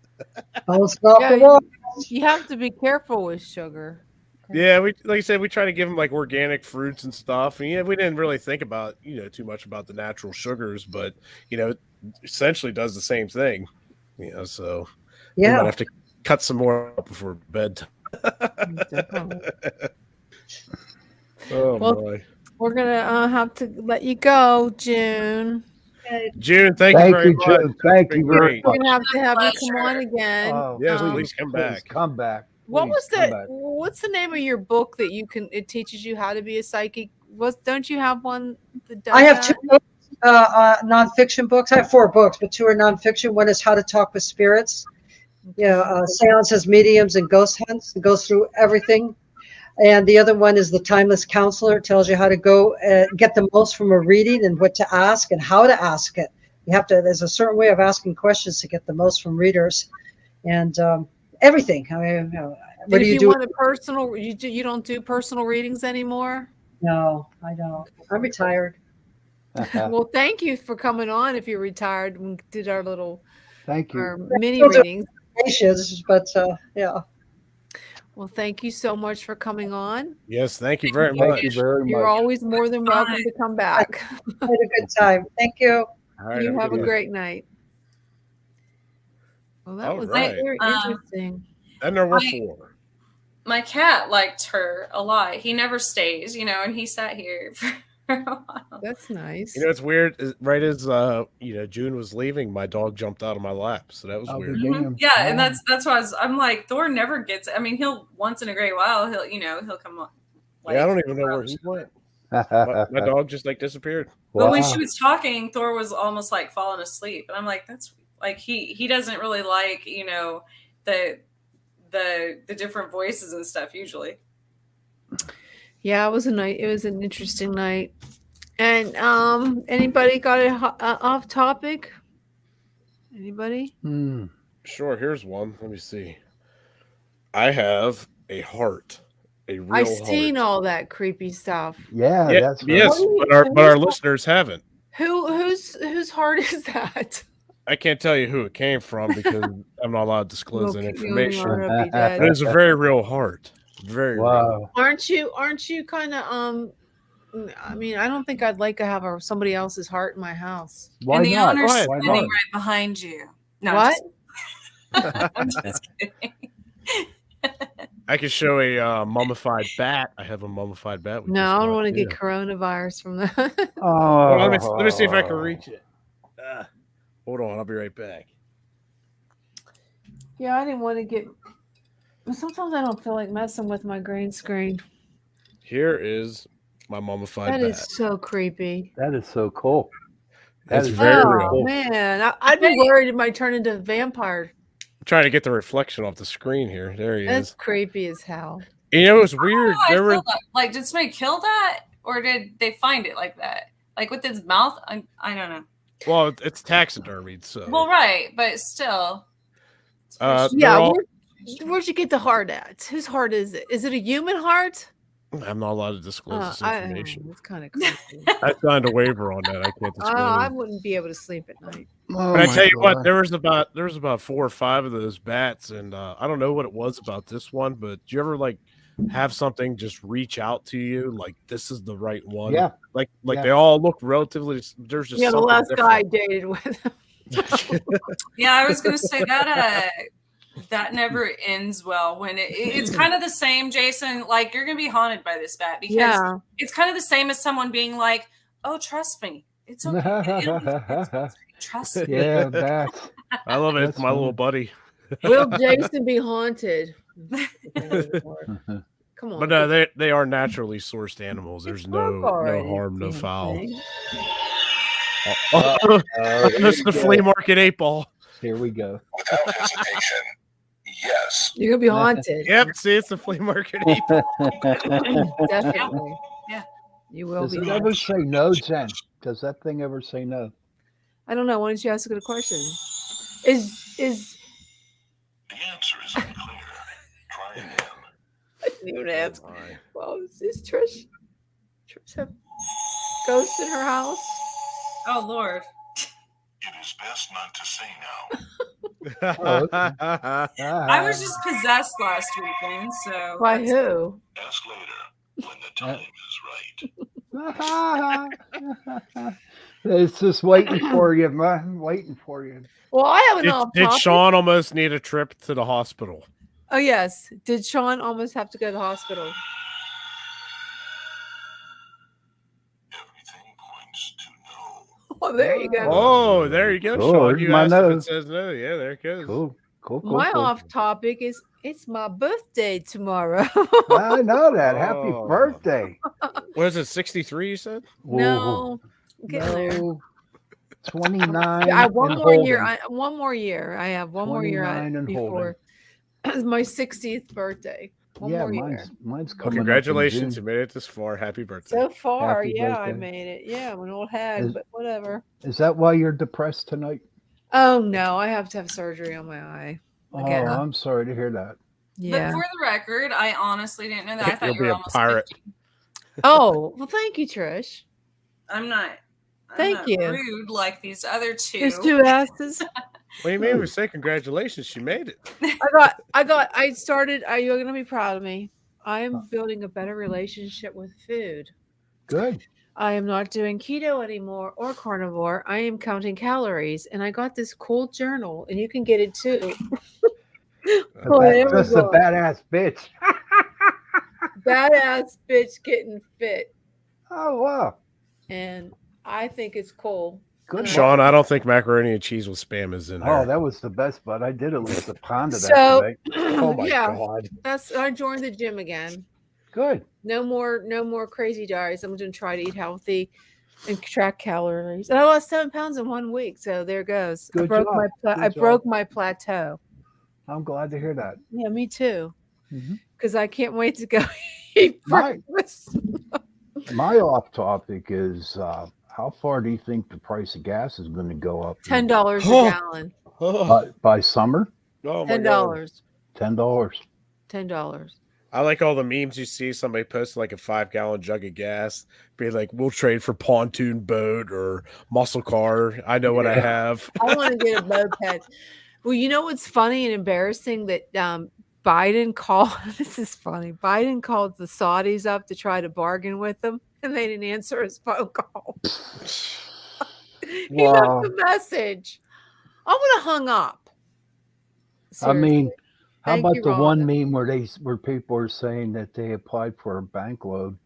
You have to be careful with sugar.
Yeah, like I said, we try to give him like organic fruits and stuff. And we didn't really think about, too much about the natural sugars, but it essentially does the same thing. So we might have to cut some more up before bed. Oh boy.
We're gonna have to let you go, June.
June, thank you very much.
June. Thank you very much.
We're gonna have you come on again.
Yes, please come back.
Come back.
What's the name of your book that it teaches you how to be a psychic? Don't you have one that does
I have
that?
2 books, nonfiction books. I have 4 books, but 2 are nonfiction. One is How to Talk with Spirits. Seances, mediums, and ghost hunts. It goes through everything. And the other one is The Timeless Counselor. It tells you how to go get the most from a reading and what to ask and how to ask it. there's a certain way of asking questions to get the most from readers, and everything. I mean, what do you do?
Want a personal, you don't do personal readings anymore?
No, I don't. I'm retired.
Well, thank you for coming on. If you're retired, we did our little
Thank you.
our mini readings.
But yeah.
Well, thank you so much for coming on.
Yes, thank you very much.
Thank you very much.
You're always more than welcome to come back.
I had a good time. Thank you.
All right,
You have a
good
great night. Well, that
All
was
right.
very interesting.
And there were 4.
My cat liked her a lot. He never stays, and he sat here for a while.
That's nice.
It's weird. Right as June was leaving, my dog jumped out of my lap, so that was weird.
Mm-hmm. Yeah, and that's why I'm like, Thor never gets. I mean, he'll once in a great while he'll come on.
I don't even know where he went. my dog just disappeared.
But when she was talking, Thor was almost like falling asleep, and I'm like, that's like he doesn't really like the different voices and stuff usually.
Yeah, it was an interesting night. And anybody got it off topic? Anybody?
Sure, here's one. Let me see. I have a heart. A real
I've
heart.
seen all that creepy stuff.
Yeah, that's right.
Yes, but our listeners haven't.
Whose heart is that?
I can't tell you who it came from because I'm not allowed to disclose that information.
But
it's a very real heart. Very real.
Aren't you kind of I mean, I don't think I'd like to have somebody else's heart in my house.
Why
and the
not?
owner's
Why
standing
not?
right behind you. No,
what?
I'm just kidding.
I can show a mummified bat. I have a mummified bat.
No, I don't want to get coronavirus from that.
Oh,
Well, let me see if I can reach it. Hold on, I'll be right back.
Yeah, I didn't want to get. Sometimes I don't feel like messing with my green screen.
Here is my mummified bat.
That is so creepy.
That is so cool.
That's very real.
Oh man, I'd be worried it might turn into a vampire.
I'm trying to get the reflection off the screen here. There he
That's
is.
creepy as hell.
It was weird.
I feel like, did somebody kill that, or did they find it like that, like with his mouth? I don't know.
Well, it's taxidermied, so.
Well, right, but still.
Yeah, where'd you get the heart at? Whose heart is it? Is it a human heart?
I'm not allowed to disclose this information.
It's kind of creepy.
I signed a waiver on that. I can't disclose.
I wouldn't be able to sleep at night.
But I tell you what, there was about 4 or 5 of those bats, and I don't know what it was about this one, but do you ever have something just reach out to you like this is the right one?
Yeah.
Like they all look relatively. There's just
the last guy I dated with.
Yeah, I was gonna say that that never ends well when it's kind of the same, Jason. Like you're gonna be haunted by this bat because it's kind of the same as someone being like, "Oh, trust me, it's okay." Trust me.
Yeah, bats.
I love it. It's my little buddy.
Will Jason be haunted? Come on.
But no, they are naturally sourced animals. There's no harm, no foul. That's the flea market 8-ball.
Here we go.
Without hesitation, yes.
You're gonna be haunted.
Yep, see, it's the flea market 8-ball.
Definitely. Yeah. You will
Does
be
it
haunted.
ever say no, Jen? Does that thing ever say no?
I don't know. Why don't you ask a good question? Is
The answer is unclear. Try again.
I didn't even ask. Well, is this Trish? Trish have ghosts in her house?
Oh Lord.
It is best not to say now.
I was just possessed last weekend, so
By who?
Ask later when the time is right.
It's just waiting for you, man. Waiting for you.
Well, I have an off
Did
topic.
Sean almost need a trip to the hospital?
Oh yes. Did Sean almost have to go to the hospital?
Everything points to no.
Oh, there you go.
Oh, there you go,
Cool,
Sean.
there's
You
my
asked if it
nose.
says no. Yeah, there it goes.
Cool.
My off topic is it's my birthday tomorrow.
I know that. Happy
Oh.
birthday.
What is it, 63 you said?
No. Get there.
No. 29.
I have one
and
more year.
holding.
One more year. I have one more year
29 and
before my 60th birthday. One
Yeah,
more year.
mine's
Well,
coming up in
congratulations. You
June.
made it this far. Happy birthday.
So far,
Happy
yeah, I
birthday.
made it. Yeah, I'm an old hag,
Is,
but whatever.
is that why you're depressed tonight?
Oh no, I have to have surgery on my eye again.
Oh, I'm sorry to hear that.
But
Yeah.
for the record, I honestly didn't know that. I thought
You'll
you
be
were
a
almost
pirate.
50.
Oh well, thank you, Trish.
I'm not.
Thank
not
you.
rude like these other two.
There's two asses.
What do you mean? We say congratulations. She made it.
I started. Are you going to be proud of me? I am building a better relationship with food.
Good.
I am not doing keto anymore or carnivore. I am counting calories, and I got this cool journal, and you can get it too.
Just a badass bitch.
Badass bitch getting fit,
Oh wow.
and I think it's cool.
Good.
Sean, I don't think macaroni and cheese with spam is in there.
Oh, that was the best, but I did at least a pound of that
So,
today.
Oh my
yeah,
God.
I joined the gym again.
Good.
No more crazy diets. I'm going to try to eat healthy and track calories. And I lost 7 pounds in 1 week. So there goes.
Good
I broke
job.
I
Good
broke
job.
my plateau.
I'm glad to hear that.
Yeah, me too.
Mhm.
Because I can't wait to go eat breakfast.
My off topic is how far do you think the price of gas is going to go up?
$10 a gallon.
By summer?
Oh my God.
$10.
$10.
I like all the memes you see. Somebody posts like a 5-gallon jug of gas, be like, "We'll trade for pontoon boat or muscle car." I know what I have.
I want to get a moped. Well, you know what's funny and embarrassing that Biden called. This is funny. Biden called the Saudis up to try to bargain with them, and they didn't answer his phone call. He left a message. I would have hung up.
I mean, how
Thank
about
you,
the one
Rhonda.
meme where people are saying that they applied for a bank loan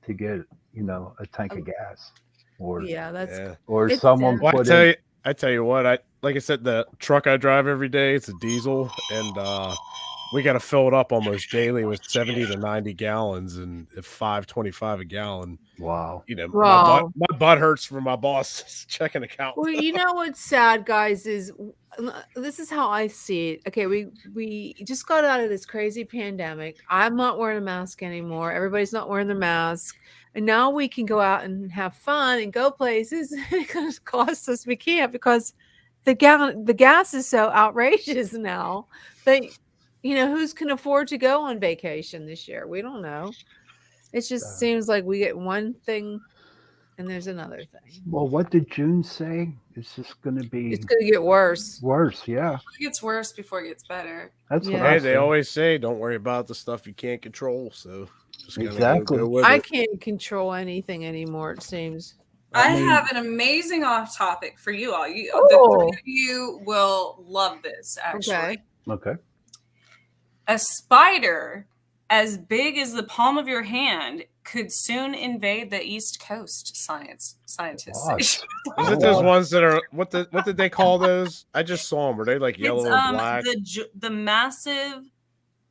to get a tank of gas, or
Yeah, that's
or
it's
someone
Well,
put in.
I tell you what, like I said, the truck I drive every day, it's a diesel, and we got to fill it up almost daily with 70 to 90 gallons, and at $5.25 a gallon.
Wow.
Wow.
My butt hurts for my boss checking account.
Well, you know what's sad, guys, is this is how I see it. Okay, we just got out of this crazy pandemic. I'm not wearing a mask anymore. Everybody's not wearing their mask. And now we can go out and have fun and go places. It's going to cost us. We can't because the gas is so outrageous now that who's can afford to go on vacation this year? We don't know. It just seems like we get one thing and there's another thing.
Well, what did June say? It's just going to be.
It's going to get worse.
Worse, yeah.
It gets worse before it gets better.
That's what
Hey, they always say, don't worry about the stuff you can't control. So just
exactly.
go with
I
it.
can't control anything anymore. It seems.
I have an amazing off topic for you all. The three of you will love this. Actually,
Okay.
A spider as big as the palm of your hand could soon invade the East Coast. Scientists say.
Is it those ones that are what did they call those? I just saw them. Were they like yellow or black?
The massive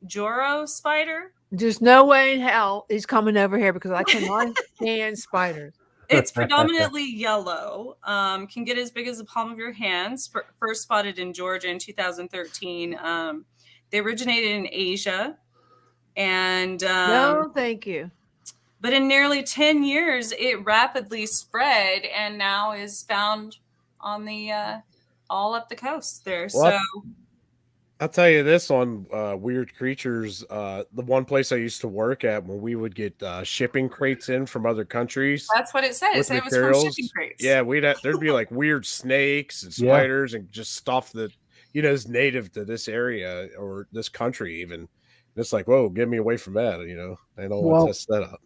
Joro spider.
There's no way in hell he's coming over here because I cannot stand spiders.
It's predominantly yellow. Can get as big as the palm of your hands. First spotted in Georgia in 2013. They originated in Asia, and
no, thank you.
But in nearly 10 years, it rapidly spread and now is found on the all up the coast there.
Well, so I'll tell you this on Weird Creatures. The one place I used to work at when we would get shipping crates in from other countries.
That's what it said. It said it was from shipping crates.
Yeah, there'd be like weird snakes and spiders and just stuff that is native to this area or this country even. And it's like, whoa, get me away from that. I don't want to test that out.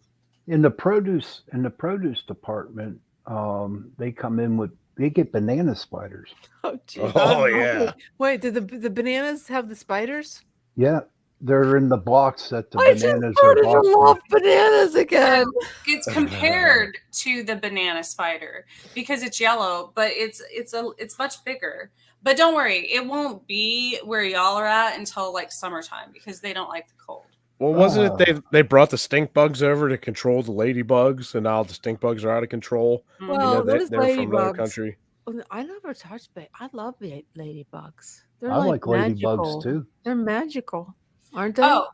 In the produce department, they get banana spiders.
Oh, geez.
Yeah.
Wait, did the bananas have the spiders?
Yeah, they're in the box that the bananas
are.
I
love bananas again.
It's compared to the banana spider because it's yellow, but it's much bigger. But don't worry, it won't be where y'all are at until like summertime because they don't like the cold.
Well, wasn't it they brought the stink bugs over to control the ladybugs, and now the stink bugs are out of control?
Well,
they're from another country.
I never touched I love ladybugs. They're
I like
magical.
ladybugs too.
They're magical, aren't they?
Oh,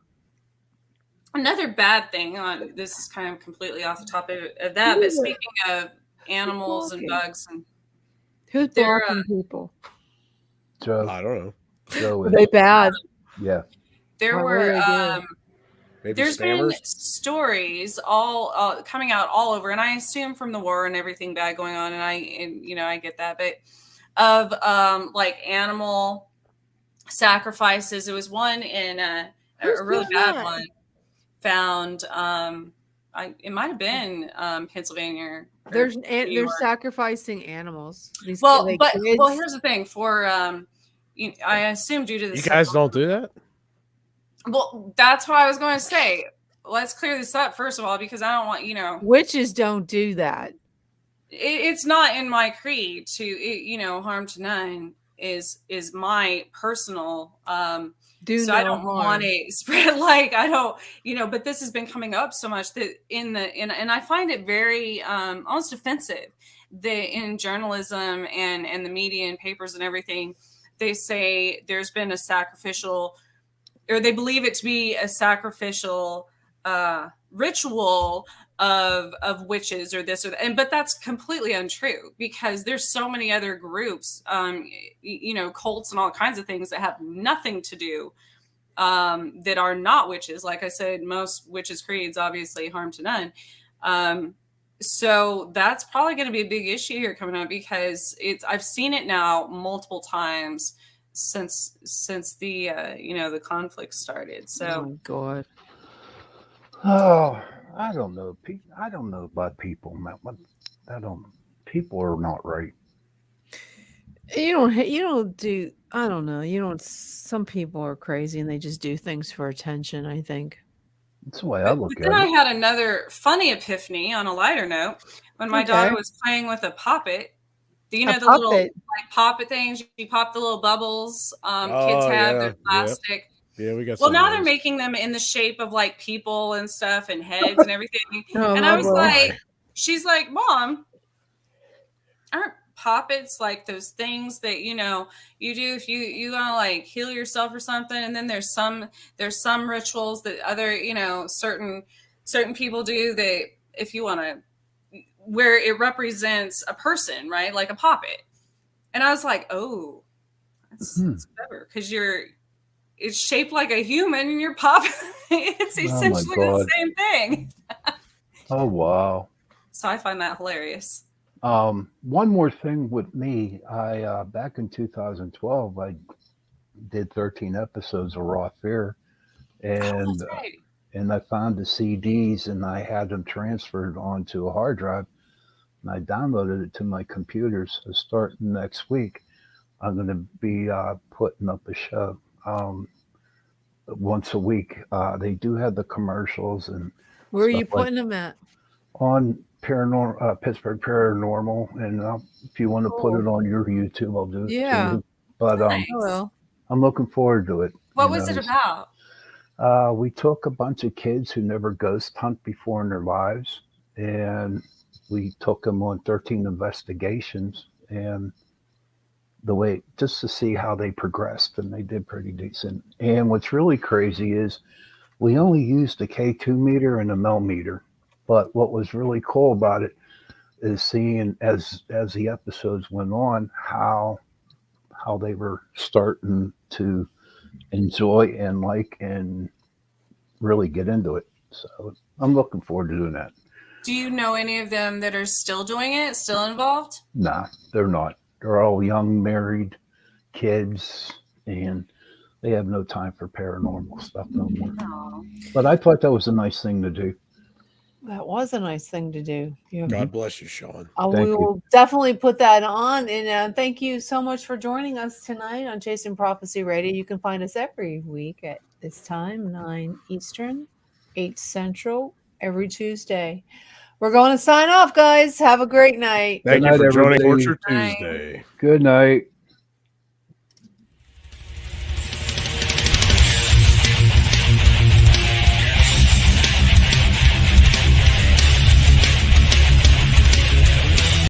Another bad thing on this is kind of completely off the topic of that, but speaking of animals and bugs, and
Who's
they're
blocking people?
Joe.
I don't know.
Joe
Are they bad?
Yeah.
there
What
were
do they do?
Maybe
there's been
spammers.
stories all coming out all over, and I assume from the war and everything bad going on, and I get that, but of like animal sacrifices. It was one in a really bad one found. It might have been Pennsylvania.
They're sacrificing animals. These
Well,
kids.
here's the thing. For I assume due to the
You guys don't do that?
Well, that's what I was going to say. Let's clear this up first of all, because I don't want
witches don't do that.
It's not in my creed to harm to none is my personal so I don't want to spread I don't but this has been coming up so much that and I find it very almost offensive that in journalism and the media and papers and everything they say there's been a sacrificial, or they believe it to be a sacrificial ritual of witches or this or that, but that's completely untrue because there's so many other groups, cults and all kinds of things that have nothing to do that are not witches. Like I said, most witches' creeds obviously harm to none. So that's probably going to be a big issue here coming up because I've seen it now multiple times since the the conflict started. So
oh my God.
Oh, I don't know. I don't know about people. People are not right.
You don't do. I don't know. You don't. Some people are crazy and they just do things for attention. I think.
That's the way I look at it.
Then I had another funny epiphany on a lighter note when my daughter was playing with a poppet. Do you know the little like poppet things? You pop the little bubbles. Kids have they're plastic.
Yeah, we got.
Well, now they're making them in the shape of like people and stuff and heads and everything. And I was like, she's like, Mom, aren't poppets like those things that you do if you want to like heal yourself or something? And then there's some rituals that other certain people do that if you want to, where it represents a person, right? Like a poppet. And I was like, oh, that's clever because it's shaped like a human and you're popping. It's essentially the same thing.
Oh, wow.
So I find that hilarious.
One more thing with me, I back in 2012, I did 13 episodes of Raw Fear, and I found the CDs and I had them transferred onto a hard drive, and I downloaded it to my computer. So starting next week, I'm going to be putting up a show once a week. They do have the commercials and.
Where are you putting them at?
On Pittsburgh Paranormal, and if you want to put it on your YouTube, I'll do it too. But I'm looking forward to it.
What was it about?
We took a bunch of kids who never ghost hunt before in their lives, and we took them on 13 investigations, and just to see how they progressed, and they did pretty decent. And what's really crazy is we only used the K2 meter and the millimeter. But what was really cool about it is seeing as the episodes went on how they were starting to enjoy and like and really get into it. So I'm looking forward to doing that.
Do you know any of them that are still doing it, still involved?
Nah, they're not. They're all young married kids and they have no time for paranormal stuff no more.
No.
But I thought that was a nice thing to do.
That was a nice thing to do.
God bless you, Sean.
We will definitely put that on. And thank you so much for joining us tonight on Chasing Prophecy Radio. You can find us every week at this time, 9 Eastern, 8 Central, every Tuesday. We're going to sign off, guys. Have a great night.
Thank you for joining Torture Tuesday.
Good night.